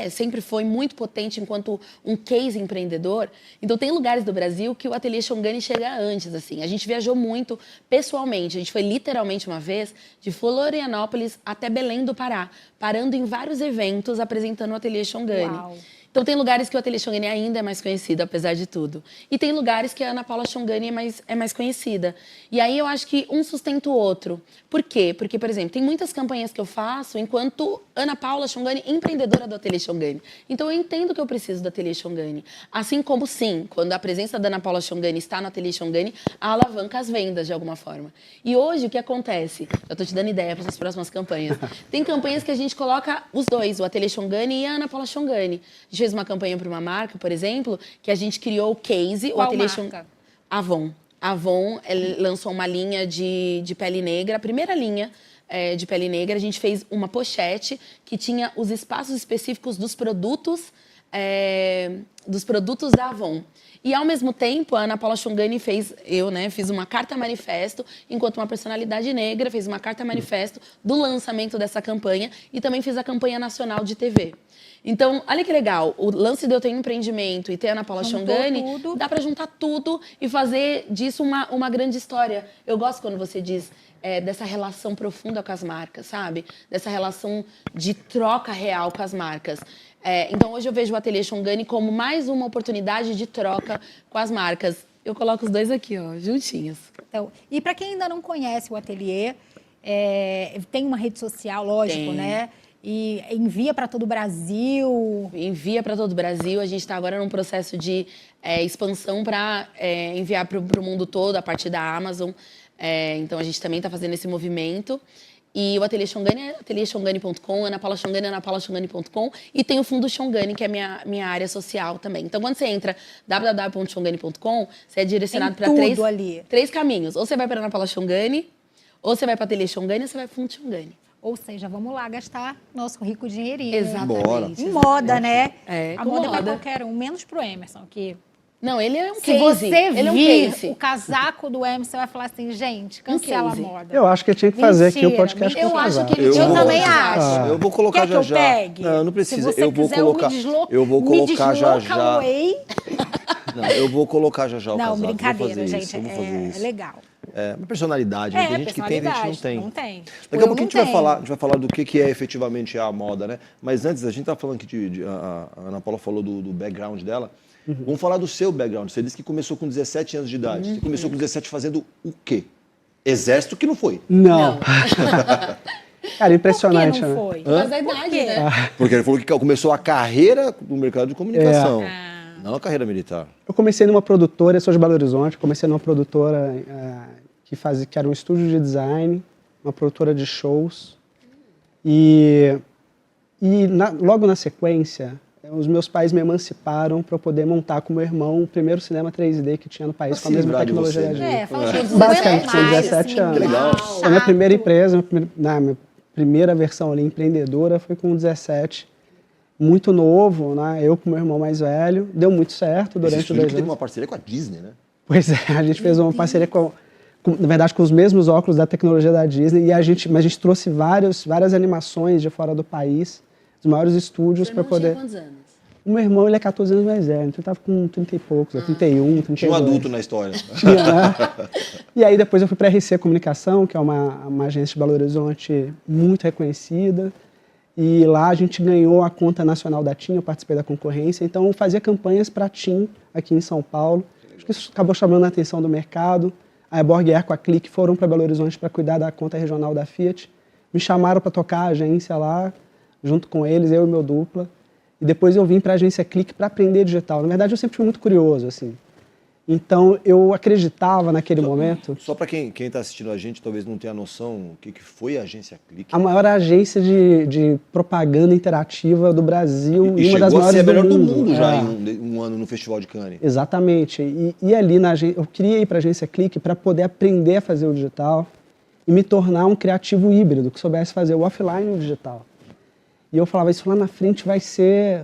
sempre foi muito potente enquanto um case empreendedor. Então, tem lugares do Brasil que o Ateliê Xongani chega antes, assim. A gente viajou muito pessoalmente. A gente foi literalmente uma vez de Florianópolis até Belém do Pará, parando em vários eventos apresentando o Ateliê Xongani. Uau. Então, tem lugares que o Ateliê Xongani ainda é mais conhecido, apesar de tudo. E tem lugares que a Ana Paula Xongani é mais conhecida. E aí, eu acho que um sustenta o outro. Por quê? Porque, por exemplo, tem muitas campanhas que eu faço enquanto Ana Paula Xongani, empreendedora do Ateliê Xongani. Então, eu entendo que eu preciso do Ateliê Xongani. Assim como, sim, quando a presença da Ana Paula Xongani está no Ateliê Xongani, alavanca as vendas, de alguma forma. E hoje, o que acontece? Eu estou te dando ideia para as próximas campanhas. Tem campanhas que a gente coloca os dois, o Ateliê Xongani e a Ana Paula Xongani. A gente fez uma campanha para uma marca, por exemplo, que a gente criou o case. Qual o Ateliê marca? Avon. A Avon lançou uma linha de pele negra, a primeira linha de pele negra. A gente fez uma pochete que tinha os espaços específicos dos produtos da Avon. E, ao mesmo tempo, a Ana Paula Xongani fiz uma carta manifesto, enquanto uma personalidade negra fez uma carta manifesto do lançamento dessa campanha e também fiz a campanha nacional de TV. Então, olha que legal, o lance de eu ter um empreendimento e ter a Ana Paula Xongani, dá para juntar tudo e fazer disso uma grande história. Eu gosto quando você diz dessa relação profunda com as marcas, sabe? Dessa relação de troca real com as marcas. Então, hoje eu vejo o Ateliê Xongani como mais uma oportunidade de troca com as marcas. Eu coloco os dois aqui, ó, juntinhos. Então, e para quem ainda não conhece o Ateliê, tem uma rede social, lógico, né? E envia para todo o Brasil. Envia para todo o Brasil. A gente está agora num processo de expansão para enviar para o mundo todo, a partir da Amazon. Então, a gente também está fazendo esse movimento. E o Ateliê Xongani é ateliêxongani.com, Ana Paula Xongani é anapaulaxongani.com. E tem o Fundo Xongani, que é minha área social também. Então, quando você entra www.xongani.com, você é direcionado para três caminhos. Ou você vai para Ana Paula Xongani, ou você vai para Ateliê Xongani, ou você vai para o Fundo Xongani. Ou seja, vamos lá gastar nosso rico dinheirinho. Exatamente. Bora. Em moda, né? A moda é para qualquer um, menos pro Emerson, que... Não, ele é um Se case. você Ele vir é um case. o casaco do Emerson, você vai falar assim, gente, cancela a moda. Eu acho que eu tinha que fazer aqui o Mentira, podcast com eu o acho casaco. que ele Eu também acho. Eu vou colocar Quer que já eu já. pegue? Não, não precisa. Se você Eu vou quiser, colocar. Eu vou colocar já já. Não, eu vou colocar já já o casaco. Não, brincadeira, vou fazer gente. Isso, eu vou fazer isso. É legal. É uma personalidade, né? Tem gente que tem, tem gente que não tem. Não tem. Daqui a pouco a gente vai falar do que é efetivamente a moda, né? Mas antes, a gente tá falando aqui a Ana Paula falou do background dela. Vamos falar do seu background. Você disse que começou com 17 anos de idade. Você começou com 17 fazendo o quê? Exército que não foi. Não. Cara, impressionante, Por que não né? foi? Mas a idade, né? Porque ele falou que começou a carreira no mercado de comunicação. Não a carreira militar. Eu comecei numa produtora, eu sou de Belo Horizonte, comecei numa produtora que era um estúdio de design, uma produtora de shows. Logo na sequência, os meus pais me emanciparam para eu poder montar com meu irmão o primeiro cinema 3D que tinha no país, com a mesma tecnologia da Disney. Fala que Basicamente, tinha 17 anos. Que legal. A minha primeira empresa, minha primeira versão ali empreendedora foi com 17. Muito novo, né? Eu com meu irmão mais velho. Deu muito certo durante 2 anos. Teve uma parceria com a Disney, né? Pois é, a gente fez uma parceria na verdade, com os mesmos óculos da tecnologia da Disney. Mas a gente trouxe várias animações de fora do país, dos maiores estúdios para poder... Quantos anos? O meu irmão, ele é 14 anos mais velho, então ele estava com 30 e poucos, 31, 32. Tinha um adulto na história. Tinha, né? E aí depois eu fui para a RC Comunicação, que é uma agência de Belo Horizonte muito reconhecida. E lá a gente ganhou a conta nacional da TIM, eu participei da concorrência. Então eu fazia campanhas para a TIM aqui em São Paulo. Acho que isso acabou chamando a atenção do mercado. A Borg Air com a Clique foram para Belo Horizonte para cuidar da conta regional da Fiat. Me chamaram para tocar a agência lá, junto com eles, eu e meu dupla. E depois eu vim para a agência Clique para aprender digital. Na verdade, eu sempre fui muito curioso, assim. Então, eu acreditava naquele momento... Só para quem está assistindo a gente, talvez não tenha noção o que foi a agência Clique. A maior agência de propaganda interativa do Brasil e uma das chegou a ser maiores a melhor do do mundo já É. em um ano no Festival de Cannes. Exatamente. E ali eu queria ir para a agência Clique para poder aprender a fazer o digital e me tornar um criativo híbrido, que soubesse fazer o offline e o digital. E eu falava, isso lá na frente vai ser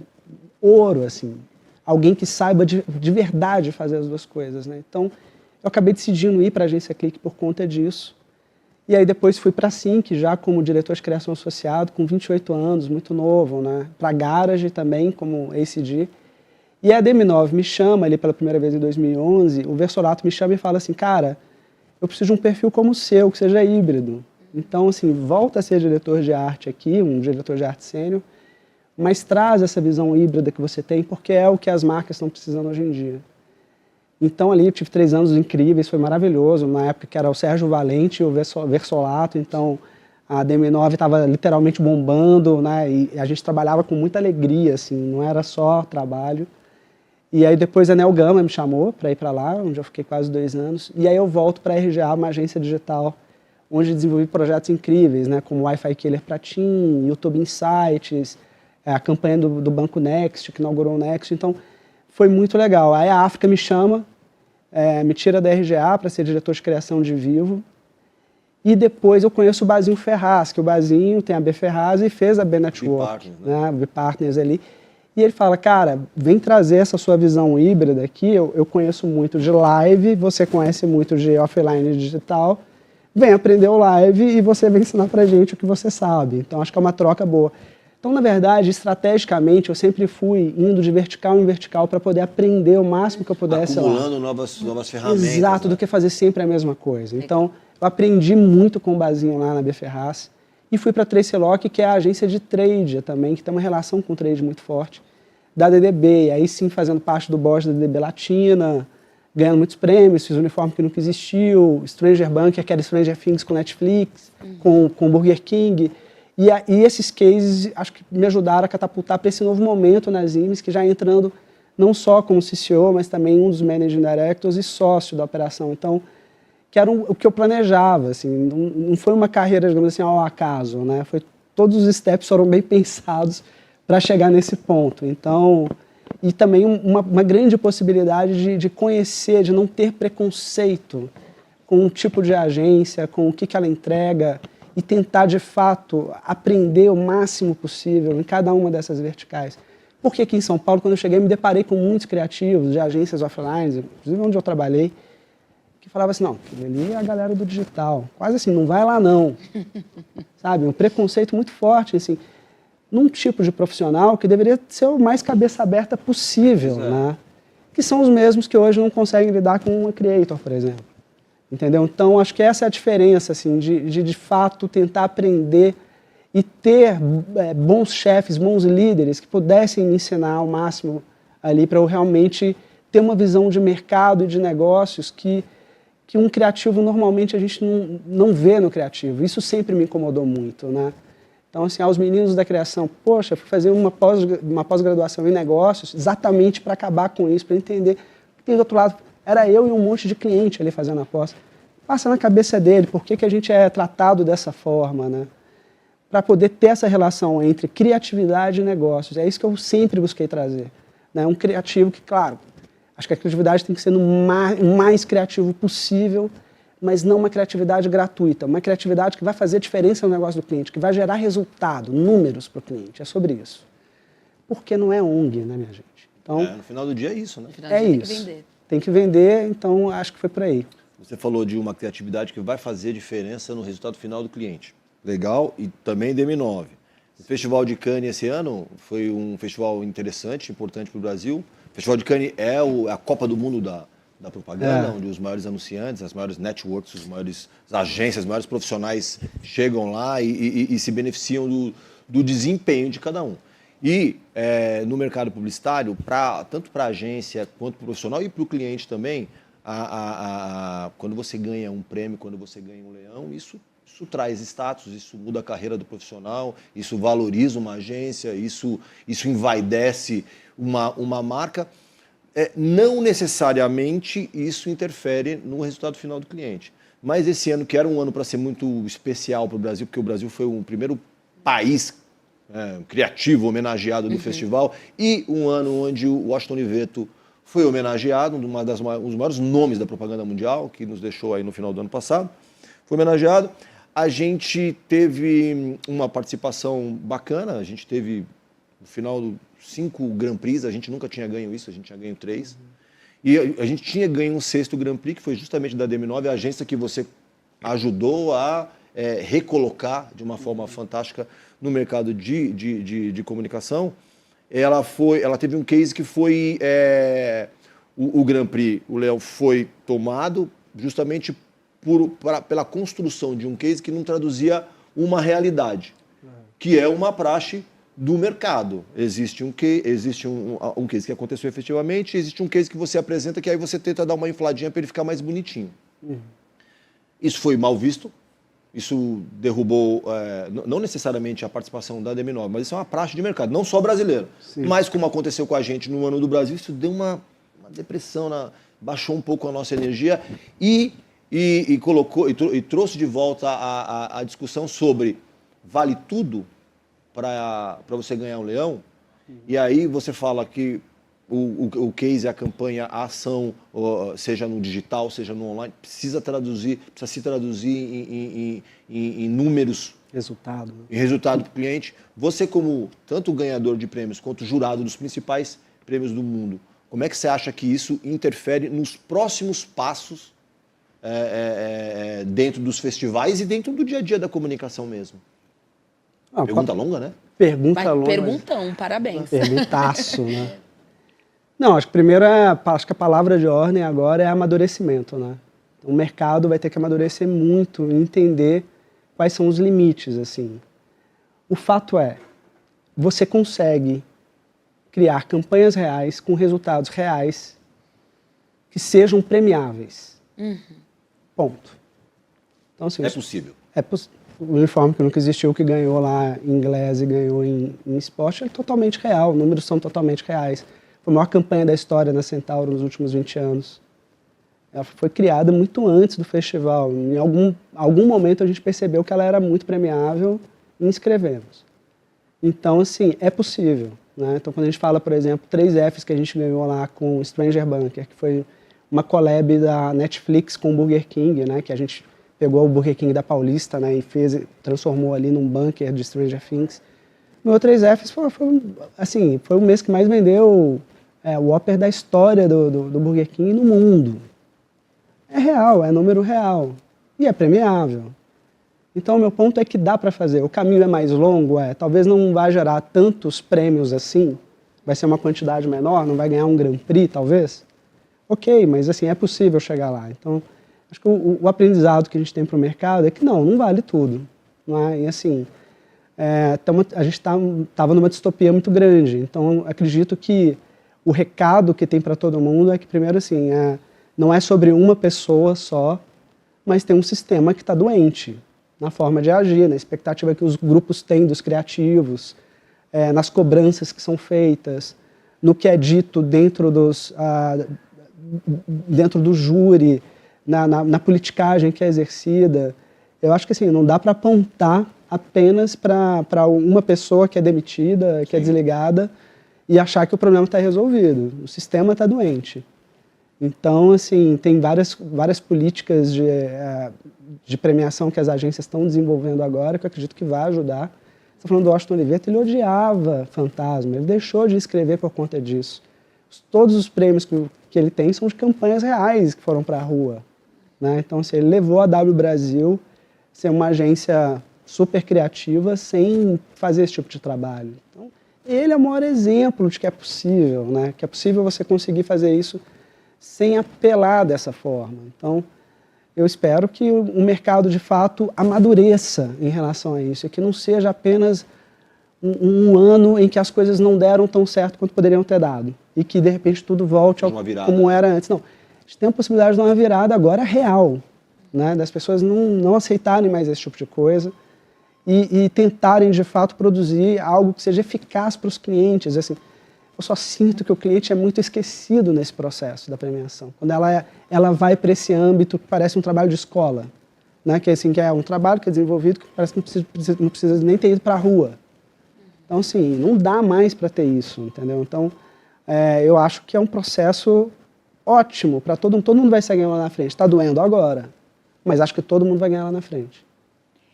ouro, assim. Alguém que saiba de verdade fazer as duas coisas, né? Então, eu acabei decidindo ir para a agência Clique por conta disso. E aí depois fui para a Sync, já como diretor de criação associado, com 28 anos, muito novo, né? Para a Garage também, como ACD. E a DM9 me chama ali pela primeira vez em 2011, o Versolato me chama e fala assim, cara, eu preciso de um perfil como o seu, que seja híbrido. Então, assim, volta a ser diretor de arte aqui, um diretor de arte sênior, mas traz essa visão híbrida que você tem, porque é o que as marcas estão precisando hoje em dia. Então, ali, eu tive 3 anos incríveis, foi maravilhoso, na época que era o Sérgio Valente e o Versolato, então a DM9 estava literalmente bombando, né, e a gente trabalhava com muita alegria, assim, não era só trabalho. E aí depois a Nel Gama me chamou para ir para lá, onde eu fiquei quase 2 anos. E aí eu volto para a RGA, uma agência digital, onde desenvolvi projetos incríveis, né, como Wi-Fi Killer para TIM, YouTube Insights, a campanha do Banco Next, que inaugurou o Next. Então foi muito legal. Aí a África me chama, me tira da RGA para ser diretor de criação de Vivo. E depois eu conheço o Bazinho Ferraz, que o Bazinho tem a B Ferraz e fez a B Network, né, B Partners ali. E ele fala, cara, vem trazer essa sua visão híbrida aqui, eu conheço muito de live, você conhece muito de offline digital, vem aprender o live e você vem ensinar pra gente o que você sabe. Então, acho que é uma troca boa. Então, na verdade, estrategicamente, eu sempre fui indo de vertical em vertical para poder aprender o máximo que eu pudesse. Acumulando novas ferramentas. Exato, né? do que fazer sempre a mesma coisa. Então, eu aprendi muito com o Bazinho lá na B Ferraz e fui para a Tracy Lock, que é a agência de trade também, que tem uma relação com o trade muito forte, da DDB. E aí sim, fazendo parte do board da DDB Latina, ganhando muitos prêmios, fiz um uniforme que nunca existiu, Stranger Bunker, que era Stranger Things com Netflix, com Burger King. E esses cases, acho que me ajudaram a catapultar para esse novo momento nas IMES, que já entrando não só como CCO, mas também um dos Managing Directors e sócio da operação. Então, que era o que eu planejava, assim, não foi uma carreira, digamos assim, ao acaso, né? Todos os steps foram bem pensados para chegar nesse ponto. Então, e também uma grande possibilidade de conhecer, de não ter preconceito com o tipo de agência, com o que ela entrega, e tentar, de fato, aprender o máximo possível em cada uma dessas verticais. Porque aqui em São Paulo, quando eu cheguei, me deparei com muitos criativos de agências offline, inclusive onde eu trabalhei, que falava assim, não, aquilo ali é a galera do digital. Quase assim, não vai lá não. Sabe, um preconceito muito forte, assim, num tipo de profissional que deveria ser o mais cabeça aberta possível, né? Que são os mesmos que hoje não conseguem lidar com uma creator, por exemplo. Entendeu? Então, acho que essa é a diferença, assim, de fato tentar aprender e ter bons chefes, bons líderes que pudessem me ensinar ao máximo ali para eu realmente ter uma visão de mercado e de negócios que um criativo normalmente a gente não vê no criativo. Isso sempre me incomodou muito, né? Então, assim, aos meninos da criação, poxa, fui fazer uma pós-graduação em negócios exatamente para acabar com isso, para entender que tem do outro lado. Era eu e um monte de cliente ali fazendo a pós. Passa na cabeça dele, por que a gente é tratado dessa forma, né? Para poder ter essa relação entre criatividade e negócios. É isso que eu sempre busquei trazer, né? Um criativo que, claro, acho que a criatividade tem que ser o mais criativo possível, mas não uma criatividade gratuita, uma criatividade que vai fazer diferença no negócio do cliente, que vai gerar resultado, números para o cliente. É sobre isso. Porque não é ONG, né, minha gente? Então, no final do dia é isso, né? É isso. Tem que vender. Tem que vender, então acho que foi por aí. Você falou de uma criatividade que vai fazer diferença no resultado final do cliente. Legal, e também DM9. O Festival de Cannes esse ano foi um festival interessante, importante para o Brasil. O Festival de Cannes é a Copa do Mundo da propaganda, onde os maiores anunciantes, as maiores networks, as agências, os maiores profissionais chegam lá e se beneficiam do desempenho de cada um. E no mercado publicitário, tanto para a agência quanto para o profissional e para o cliente também, quando você ganha um prêmio, quando você ganha um leão, isso traz status, isso muda a carreira do profissional, isso valoriza uma agência, isso envaidece uma marca. Não necessariamente isso interfere no resultado final do cliente. Mas esse ano, que era um ano para ser muito especial para o Brasil, porque o Brasil foi o primeiro país criativo homenageado do festival, e um ano onde o Washington Oliveto foi homenageado, um dos maiores nomes da propaganda mundial, que nos deixou aí no final do ano passado, foi homenageado. A gente teve uma participação bacana, a gente teve, no final, 5 Grand Prix, a gente nunca tinha ganho isso, a gente tinha ganho 3. E a gente tinha ganho um 6º Grand Prix, que foi justamente da DM9, a agência que você ajudou a recolocar de uma forma fantástica no mercado de comunicação. Ela teve um case que foi o Grand Prix, o Leão foi tomado justamente pela construção de um case que não traduzia uma realidade, que é uma praxe do mercado. Existe um case que aconteceu efetivamente, existe um case que você apresenta que aí você tenta dar uma infladinha para ele ficar mais bonitinho. Isso foi mal visto, isso derrubou, não necessariamente a participação da DM9, mas isso é uma praxe de mercado, não só brasileiro. Sim. Mas como aconteceu com a gente no Ano do Brasil, isso deu uma depressão, baixou um pouco a nossa energia e trouxe de volta a discussão sobre vale tudo para você ganhar um leão. E aí você fala que o case, a campanha, a ação, seja no digital, seja no online, precisa se traduzir em números. Resultado. Em resultado para o cliente. Você, como tanto ganhador de prêmios quanto jurado dos principais prêmios do mundo, como é que você acha que isso interfere nos próximos passos dentro dos festivais e dentro do dia a dia da comunicação mesmo? Pergunta longa, né? Pergunta longa. Perguntão, parabéns. Perguntaço, né? Não, acho que primeiro acho que a palavra de ordem agora é amadurecimento, né? O mercado vai ter que amadurecer muito e entender quais são os limites, assim. O fato é, você consegue criar campanhas reais com resultados reais que sejam premiáveis. Ponto. Então, assim, é possível. O uniforme que nunca existiu, que ganhou lá em inglês e ganhou em esporte, é totalmente real, os números são totalmente reais. Foi a maior campanha da história na Centauro nos últimos 20 anos. Ela foi criada muito antes do festival. Em algum momento a gente percebeu que ela era muito premiável e inscrevemos. Então, assim, é possível, né? Então, quando a gente fala, por exemplo, 3Fs que a gente ganhou lá com Stranger Bunker, que foi uma collab da Netflix com o Burger King, né? Que a gente pegou o Burger King da Paulista, né? E transformou ali num bunker de Stranger Things. O meu 3Fs foi o mês que mais vendeu o Whopper da história do Burger King no mundo. É real, é número real. E é premiável. Então, o meu ponto é que dá para fazer. O caminho é mais longo, talvez não vai gerar tantos prêmios assim, vai ser uma quantidade menor, não vai ganhar um Grand Prix, talvez. Ok, mas assim, é possível chegar lá. Então, acho que o aprendizado que a gente tem para o mercado é que não vale tudo. Não é? E assim, a gente estava numa distopia muito grande. Então, acredito que o recado que tem para todo mundo é que, primeiro, assim, não é sobre uma pessoa só, mas tem um sistema que está doente na forma de agir, na expectativa que os grupos têm dos criativos, nas cobranças que são feitas, no que é dito dentro do júri, na politicagem que é exercida. Eu acho que assim, não dá para apontar apenas para uma pessoa que é demitida, que é desligada, e achar que o problema está resolvido. O sistema está doente. Então, assim, tem várias políticas de premiação que as agências estão desenvolvendo agora, que eu acredito que vai ajudar. Você está falando do Washington Oliveto, ele odiava Fantasma, ele deixou de escrever por conta disso. Todos os prêmios que ele tem são de campanhas reais que foram para a rua. Né? Então, assim, ele levou a W Brasil a ser uma agência super criativa sem fazer esse tipo de trabalho. Então, ele é o maior exemplo de que é possível, né? Que é possível você conseguir fazer isso sem apelar dessa forma. Então, eu espero que o mercado, de fato, amadureça em relação a isso, e que não seja apenas um ano em que as coisas não deram tão certo quanto poderiam ter dado, e que, de repente, tudo volte como era antes. Não, a gente tem a possibilidade de dar uma virada agora real, né? Das pessoas não aceitarem mais esse tipo de coisa e tentarem, de fato, produzir algo que seja eficaz para os clientes. Assim, eu só sinto que o cliente é muito esquecido nesse processo da premiação. Quando ela vai para esse âmbito que parece um trabalho de escola, né? Que é um trabalho que é desenvolvido que parece que não precisa nem ter ido para a rua. Então, assim, não dá mais para ter isso, entendeu? Então, eu acho que é um processo ótimo para todo mundo vai sair ganhando lá na frente. Está doendo agora, mas acho que todo mundo vai ganhar lá na frente.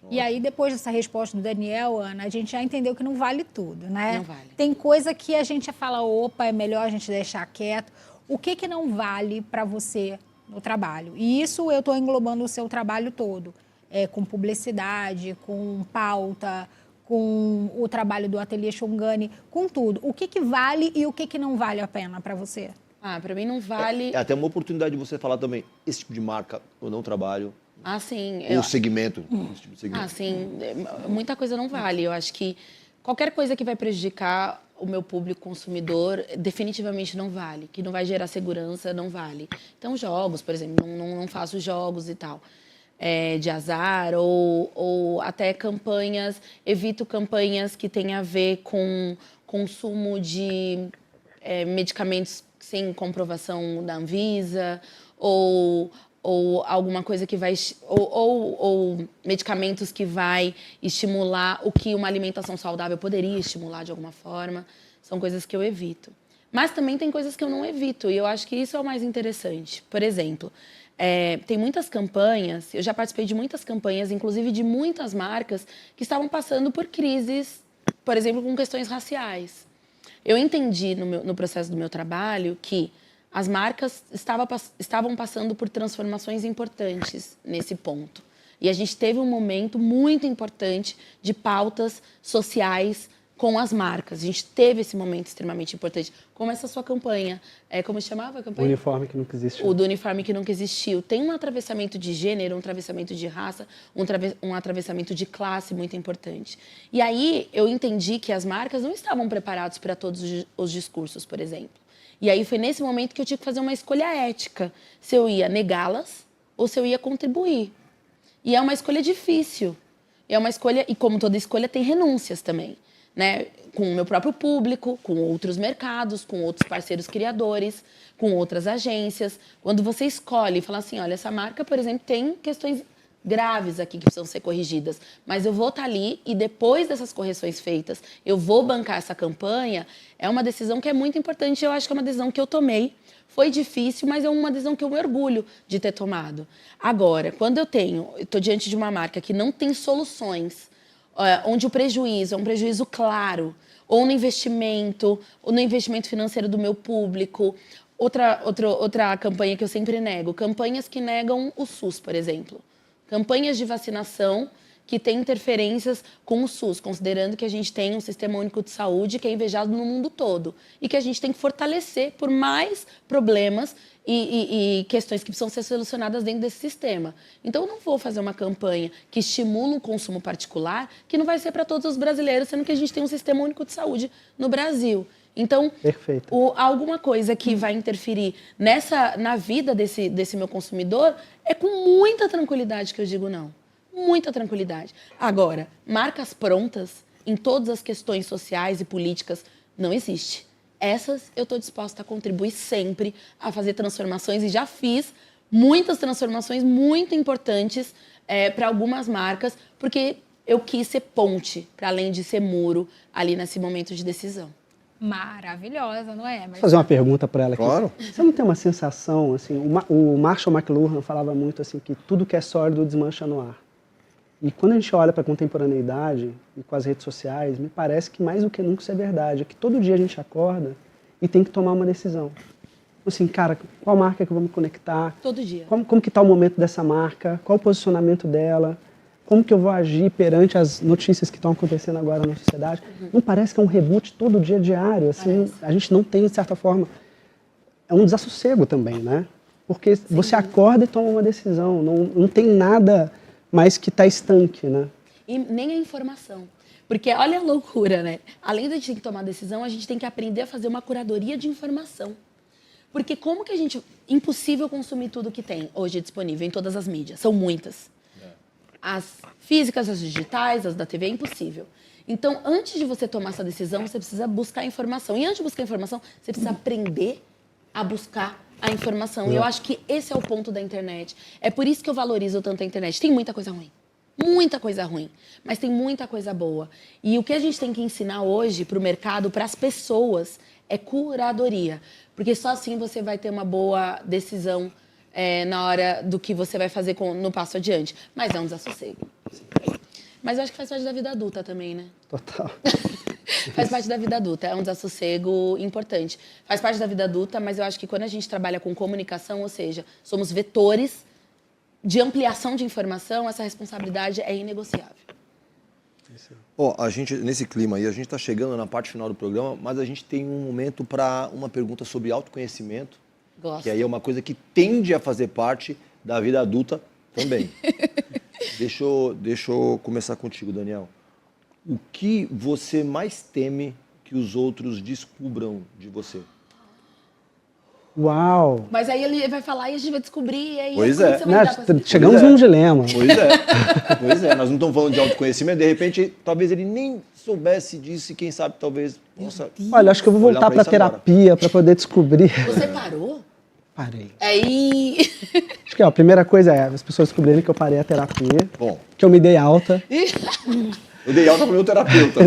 E aí, depois dessa resposta do Daniel, Ana, a gente já entendeu que não vale tudo, né? Não vale. Tem coisa que a gente já fala, opa, é melhor a gente deixar quieto. O que não vale para você no trabalho. E isso eu estou englobando o seu trabalho todo, com publicidade, com pauta, com o trabalho do Ateliê Xongani, com tudo. O que vale e o que não vale a pena para você? Para mim não vale... É até uma oportunidade de você falar também, esse tipo de marca eu não trabalho. Sim. Ou segmento. Esse tipo de segmento. Sim. Muita coisa não vale. Eu acho que qualquer coisa que vai prejudicar o meu público consumidor definitivamente não vale. Que não vai gerar segurança, não vale. Então, jogos, por exemplo, não faço jogos e tal. De azar ou até campanhas, evito campanhas que tenham a ver com consumo de medicamentos sem comprovação da Anvisa ou alguma coisa que vai ou medicamentos que vai estimular o que uma alimentação saudável poderia estimular de alguma forma. São coisas que eu evito. Mas também tem coisas que eu não evito e eu acho que isso é o mais interessante. Por exemplo, tem muitas campanhas, eu já participei de muitas campanhas, inclusive de muitas marcas, que estavam passando por crises, por exemplo, com questões raciais. Eu entendi no processo do meu trabalho que as marcas estavam passando por transformações importantes nesse ponto. E a gente teve um momento muito importante de pautas sociais com as marcas. A gente teve esse momento extremamente importante. Como essa sua campanha. Como chamava a campanha? O uniforme que nunca existiu. O do uniforme que nunca existiu. Tem um atravessamento de gênero, um atravessamento de raça, um atravessamento de classe muito importante. E aí eu entendi que as marcas não estavam preparadas para todos os discursos, por exemplo. E aí foi nesse momento que eu tinha que fazer uma escolha ética. Se eu ia negá-las ou se eu ia contribuir. E é uma escolha difícil. É uma escolha, e como toda escolha, tem renúncias também. Né? Com o meu próprio público, com outros mercados, com outros parceiros criadores, com outras agências. Quando você escolhe e fala assim, olha, essa marca, por exemplo, tem questões graves aqui que precisam ser corrigidas, mas eu vou estar ali e depois dessas correções feitas, eu vou bancar essa campanha, é uma decisão que é muito importante, eu acho que é uma decisão que eu tomei. Foi difícil, mas é uma decisão que eu me orgulho de ter tomado. Agora, quando eu estou diante de uma marca que não tem soluções, onde o prejuízo é um prejuízo claro, ou no investimento financeiro do meu público. Outra campanha que eu sempre nego, campanhas que negam o SUS, por exemplo. Campanhas de vacinação que têm interferências com o SUS, considerando que a gente tem um sistema único de saúde que é invejado no mundo todo e que a gente tem que fortalecer por mais problemas e questões que precisam ser solucionadas dentro desse sistema. Então, eu não vou fazer uma campanha que estimula o consumo particular, que não vai ser para todos os brasileiros, sendo que a gente tem um sistema único de saúde no Brasil. Então, alguma coisa que vai interferir na vida desse meu consumidor, é com muita tranquilidade que eu digo não. Muita tranquilidade. Agora, marcas prontas em todas as questões sociais e políticas não existe. Essas eu estou disposta a contribuir sempre, a fazer transformações, e já fiz muitas transformações muito importantes para algumas marcas, porque eu quis ser ponte, para além de ser muro, ali nesse momento de decisão. Maravilhosa, não é? Vou fazer uma pergunta para ela aqui. Claro. Você não tem uma sensação, assim, o Marshall McLuhan falava muito assim, que tudo que é sólido desmancha no ar. E quando a gente olha para a contemporaneidade e com as redes sociais, me parece que mais do que nunca isso é verdade. É que todo dia a gente acorda e tem que tomar uma decisão. Assim, cara, qual marca que eu vou me conectar? Todo dia. Como que está o momento dessa marca? Qual o posicionamento dela? Como que eu vou agir perante as notícias que estão acontecendo agora na sociedade? Não parece que é um reboot todo dia, diário? Assim, a gente não tem, de certa forma... É um desassossego também, né? Porque você acorda e toma uma decisão. Não tem nada... mas que está estanque, né? E nem a informação. Porque olha a loucura, né? Além de a gente ter que tomar decisão, a gente tem que aprender a fazer uma curadoria de informação. Porque como que a gente... Impossível consumir tudo que tem hoje disponível em todas as mídias. São muitas. As físicas, as digitais, as da TV, é impossível. Então, antes de você tomar essa decisão, você precisa buscar informação. E antes de buscar informação, você precisa aprender a buscar a informação. E eu acho que esse é o ponto da internet. É por isso que eu valorizo tanto a internet. Tem muita coisa ruim. Muita coisa ruim. Mas tem muita coisa boa. E o que a gente tem que ensinar hoje para o mercado, para as pessoas, é curadoria. Porque só assim você vai ter uma boa decisão na hora do que você vai fazer no passo adiante. Mas é um desassossego. Mas eu acho que faz parte da vida adulta também, né? Total. Faz parte da vida adulta, é um desassossego importante. Faz parte da vida adulta, mas eu acho que quando a gente trabalha com comunicação, ou seja, somos vetores de ampliação de informação, essa responsabilidade é inegociável. Ó, a gente, nesse clima aí, a gente está chegando na parte final do programa, mas a gente tem um momento para uma pergunta sobre autoconhecimento, Gosto. que aí é uma coisa que tende a fazer parte da vida adulta também. Deixa eu começar contigo, Daniel. O que você mais teme que os outros descubram de você? Uau! Mas aí ele vai falar e a gente vai descobrir, e aí Pois como é. você vai Né, lidar com essa- chegamos Pois é. num dilema. Pois é, nós não estamos falando de autoconhecimento, de repente, talvez ele nem soubesse disso e quem sabe, talvez, possa... Olha, acho que eu vou Olhar voltar pra para isso agora. terapia para poder descobrir. Você parou? Parei. Aí... Acho que ó, a primeira coisa é as pessoas descobrirem que eu parei a terapia, Bom, que eu me dei alta. eu dei alta para o meu terapeuta.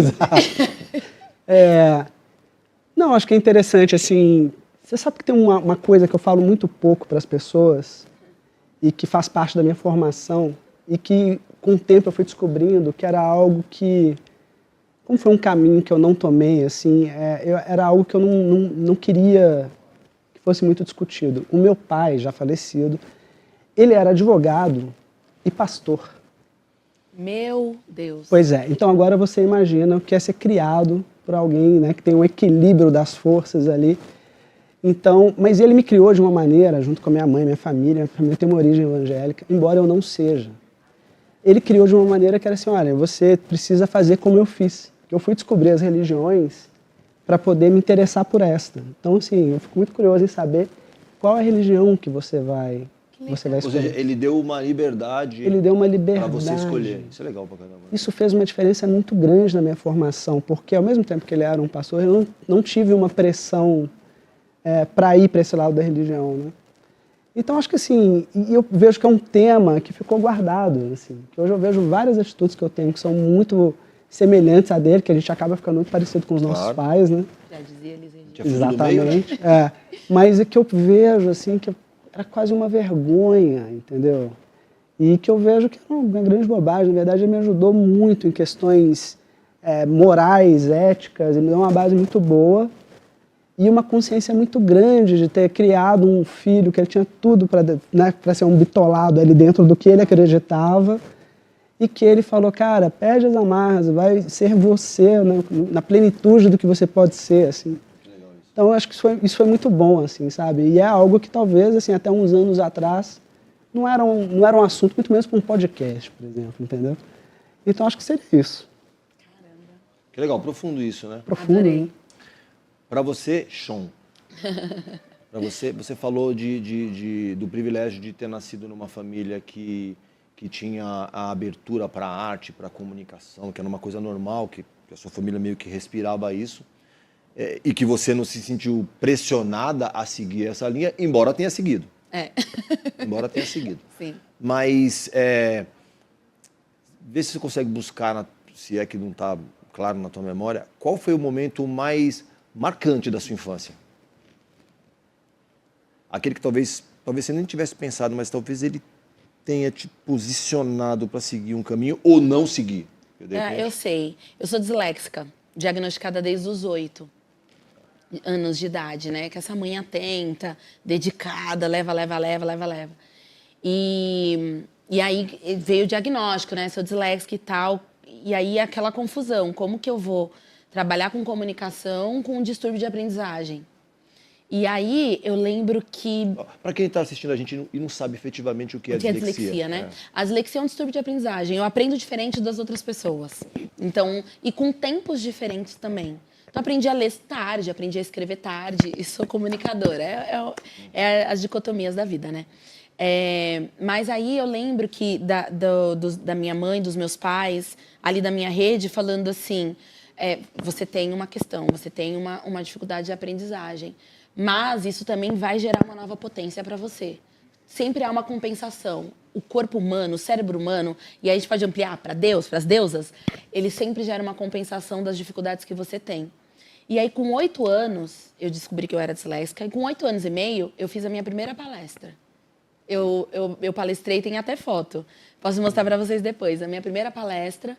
Não, acho que é interessante, assim, você sabe que tem uma coisa que eu falo muito pouco para as pessoas e que faz parte da minha formação e que com o tempo eu fui descobrindo que era algo que, como foi um caminho que eu não tomei, assim, era algo que eu não queria que fosse muito discutido. O meu pai, já falecido, ele era advogado e pastor. Meu Deus. Pois é, então agora você imagina o que é ser criado por alguém, né, que tem um equilíbrio das forças ali. Então, mas ele me criou de uma maneira, junto com a minha mãe, minha família tem uma origem evangélica, embora eu não seja. Ele criou de uma maneira que era assim, olha, você precisa fazer como eu fiz. Eu fui descobrir as religiões para poder me interessar por esta. Então, assim, eu fico muito curioso em saber qual é a religião que você vai Ou escolher. seja, ele deu uma liberdade Ele deu uma para liberdade. você escolher. Isso é legal pra caramba. Isso fez uma diferença muito grande na minha formação, porque ao mesmo tempo que ele era um pastor, eu não tive uma pressão para ir para esse lado da religião, né? Então acho que assim, e eu vejo que é um tema que ficou guardado, assim, que hoje eu vejo várias atitudes que eu tenho que são muito semelhantes a dele, que a gente acaba ficando muito parecido com os nossos Claro. pais, né? Já dizia Elis Regina. Que é filho do meio, né? Exatamente. Mas é que eu vejo assim que era quase uma vergonha, entendeu? E que eu vejo que era uma grande bobagem. Na verdade, ele me ajudou muito em questões morais, éticas, ele me deu uma base muito boa e uma consciência muito grande de ter criado um filho que ele tinha tudo para ser um bitolado ali dentro do que ele acreditava e que ele falou, cara, perde as amarras, vai ser você, né, na plenitude do que você pode ser, assim. Então, eu acho que isso foi muito bom, assim, sabe? E é algo que talvez, assim, até uns anos atrás, não era um assunto, muito menos para um podcast, por exemplo, entendeu? Então, acho que seria isso. Que legal, profundo isso, né? Profundo, Adorei. né? Para você, Sean, para você falou do privilégio de ter nascido numa família que tinha a abertura para a arte, para a comunicação, que era uma coisa normal, que a sua família meio que respirava isso, e que você não se sentiu pressionada a seguir essa linha, embora tenha seguido. Embora tenha seguido. Sim. Mas vê se você consegue buscar, se é que não está claro na tua memória, qual foi o momento mais marcante da sua infância? Aquele que talvez você nem tivesse pensado, mas talvez ele tenha te posicionado para seguir um caminho ou não seguir. Eu sei. Eu sou disléxica, diagnosticada desde os 8 anos de idade, né? Que essa mãe atenta, dedicada, leva. E aí veio o diagnóstico, né? Sou disléxica e tal. E aí aquela confusão, como que eu vou trabalhar com comunicação com um distúrbio de aprendizagem? E aí eu lembro que... Para quem está assistindo a gente e não sabe efetivamente o que é dislexia, né? A dislexia é um distúrbio de aprendizagem. Eu aprendo diferente das outras pessoas. Então, e com tempos diferentes também. Então, aprendi a ler tarde, aprendi a escrever tarde e sou comunicadora. É as dicotomias da vida, né? Mas aí eu lembro que da minha mãe, dos meus pais, ali da minha rede, falando assim, você tem uma questão, você tem uma dificuldade de aprendizagem, mas isso também vai gerar uma nova potência para você. Sempre há uma compensação. O corpo humano, o cérebro humano, e aí a gente pode ampliar para Deus, para as deusas, ele sempre gera uma compensação das dificuldades que você tem. E aí, com 8 anos, eu descobri que eu era disléxica, e com 8 anos e meio, eu fiz a minha primeira palestra. Eu palestrei, tem até foto. Posso mostrar para vocês depois. A minha primeira palestra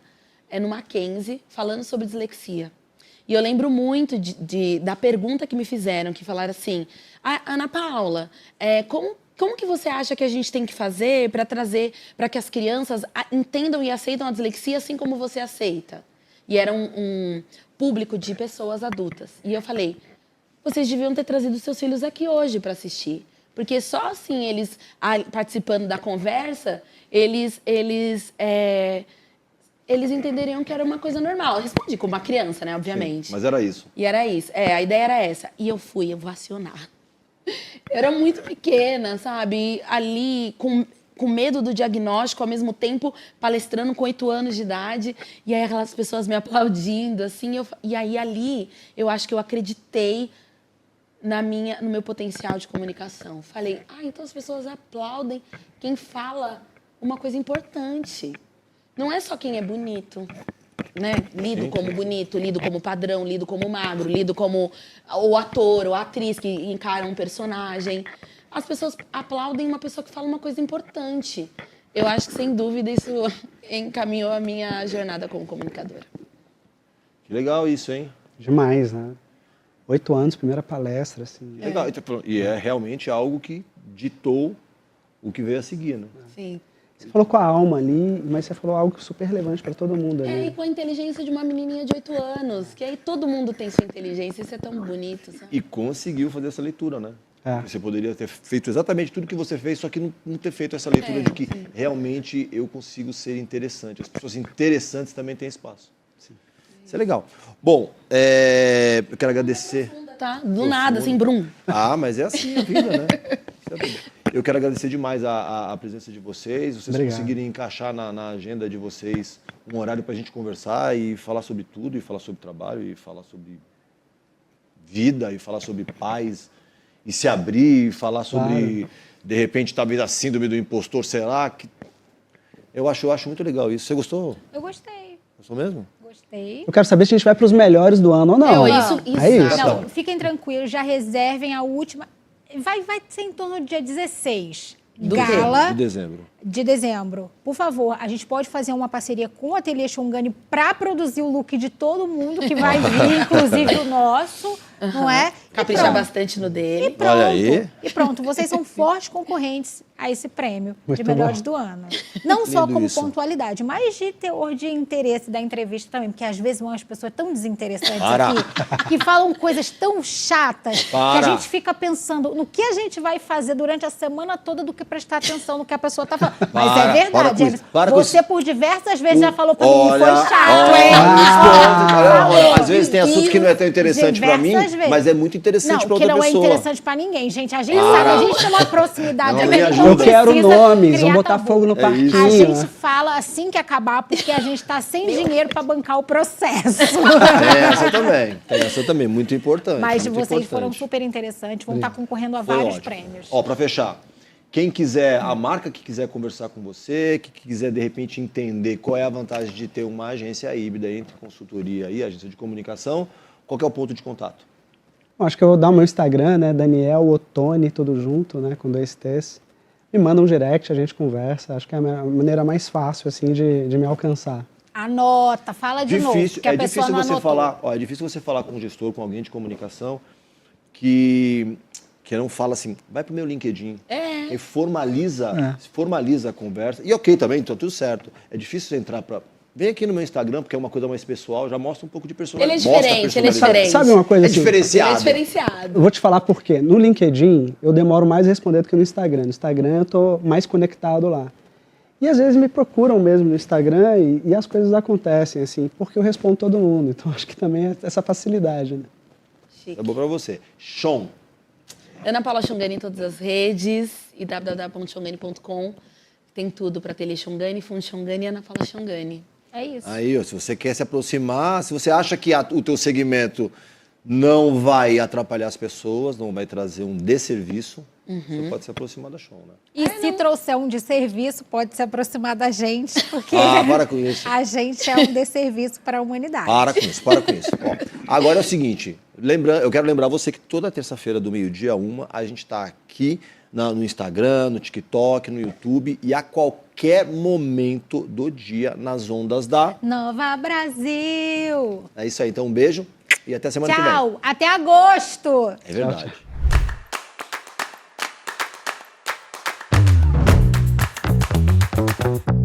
é no Mackenzie, falando sobre dislexia. E eu lembro muito da pergunta que me fizeram, que falaram assim, Ana Paula, como que você acha que a gente tem que fazer para que as crianças entendam e aceitam a dislexia assim como você aceita? E era um público de pessoas adultas. E eu falei, vocês deviam ter trazido seus filhos aqui hoje para assistir. Porque só assim, eles participando da conversa, eles entenderiam que era uma coisa normal. Eu respondi como uma criança, né, obviamente. Sim, mas era isso. E era isso. A ideia era essa. E eu fui ovacionar. Eu era muito pequena, sabe? E ali, com medo do diagnóstico, ao mesmo tempo palestrando com 8 anos de idade. E aí aquelas pessoas me aplaudindo, assim. E aí ali, eu acho que eu acreditei no meu potencial de comunicação. Falei, então as pessoas aplaudem quem fala uma coisa importante. Não é só quem é bonito, né? Lido como bonito, lido como padrão, lido como magro, lido como o ator ou a atriz que encara um personagem. As pessoas aplaudem uma pessoa que fala uma coisa importante. Eu acho que, sem dúvida, isso encaminhou a minha jornada como comunicadora. Que legal isso, hein? Demais, né? 8 anos, primeira palestra, assim. Legal. E é realmente algo que ditou o que veio a seguir, né? Sim. Você falou com a alma ali, mas você falou algo super relevante para todo mundo ali. E com a inteligência de uma menininha de 8 anos, que aí todo mundo tem sua inteligência, isso é tão bonito, sabe? E conseguiu fazer essa leitura, né? É. Você poderia ter feito exatamente tudo que você fez, só que não ter feito essa leitura de que realmente eu consigo ser interessante. As pessoas interessantes também têm espaço. Sim. Isso é legal. Bom, eu quero agradecer... Tá? Do nada, assim, brum. Mas é assim a vida, né? Eu quero agradecer demais a presença de vocês. Vocês Obrigado. conseguirem encaixar na agenda de vocês um horário para a gente conversar e falar sobre tudo, e falar sobre trabalho, e falar sobre vida, e falar sobre paz, e se abrir, e falar sobre, de repente, talvez a síndrome do impostor, será que... Eu acho muito legal isso. Você gostou? Eu gostei. Gostou mesmo? Gostei. Eu quero saber se a gente vai para os melhores do ano ou não. Isso. É isso. Não, fiquem tranquilos, já reservem a última. Vai ser em torno do dia 16. Gala De dezembro. Por favor, a gente pode fazer uma parceria com o Ateliê Xongani para produzir o look de todo mundo que vai vir, inclusive o nosso, não é? Caprichar bastante no dele. E pronto. Olha aí. E pronto, vocês são fortes concorrentes a esse prêmio Muito de melhores bom. do ano. Não só Lindo como isso. pontualidade, mas de teor de interesse da entrevista também, porque às vezes vão as pessoas tão desinteressantes Para. aqui, que falam coisas tão chatas, que a Para. gente fica pensando no que a gente vai fazer durante a semana toda do que prestar atenção no que a pessoa está falando. Mas Para, é verdade, para com isso, Emerson. para com Você isso. por diversas vezes já falou pra mim, Olha, foi chato, olha, hein? olha, às vezes tem assunto que não é tão interessante para mim, Diversas vezes. mas é muito interessante para Não, que outra não pessoa. é interessante pra ninguém, gente. A gente sabe, a gente tem uma proximidade. Não, a me gente ajuda. não Eu quero precisa nomes, criar vamos botar tabu. fogo no parquinho. A gente né? fala assim que acabar, porque a gente tá sem dinheiro pra bancar o processo. Tem essa também, muito importante. Mas muito vocês importante. foram super interessantes, vão estar concorrendo a Foi vários ótimo. prêmios. Ó, para fechar, quem quiser, a marca que quiser conversar com você, que quiser de repente entender qual é a vantagem de ter uma agência híbrida entre consultoria e agência de comunicação, qual que é o ponto de contato? Acho que eu vou dar o meu Instagram, né? Daniel Ottoni, tudo junto, né? Com 2 T's. Me manda um direct, a gente conversa. Acho que é a maneira mais fácil, assim, de me alcançar. Anota, fala de novo, porque a pessoa não anotou. É difícil você falar com um gestor, com alguém de comunicação que não fala assim, vai pro meu LinkedIn. E formaliza a conversa. E ok também, então tudo certo. É difícil você entrar para... Vem aqui no meu Instagram, porque é uma coisa mais pessoal, já mostra um pouco de personalidade. Ele é diferente. Sabe uma coisa É assim? diferenciado. Ele é diferenciado. Eu vou te falar por quê. No LinkedIn, eu demoro mais a responder do que no Instagram. No Instagram, eu tô mais conectado lá. E às vezes me procuram mesmo no Instagram e as coisas acontecem, assim, porque eu respondo todo mundo. Então, acho que também é essa facilidade, né? Chique. É bom para você. Sean. Ana Paula Xongani em todas as redes e www.xongani.com. Tem tudo para Ateliê Xongani, Fundo Xongani e Ana Paula Xongani. É isso. Aí, ó, se você quer se aproximar, se você acha que o teu segmento não vai atrapalhar as pessoas, não vai trazer um desserviço, você pode se aproximar da Sean, né? E se trouxer um de serviço, pode se aproximar da gente, porque Para com isso. a gente é um desserviço para a humanidade. Para com isso, para com isso. Ó, agora é o seguinte, eu quero lembrar você que toda terça-feira do meio-dia a 1, a gente está aqui no Instagram, no TikTok, no YouTube e a qualquer momento do dia nas ondas da... Nova Brasil! É isso aí, então um beijo E até semana que vem. Tchau, até agosto. É verdade. Tchau.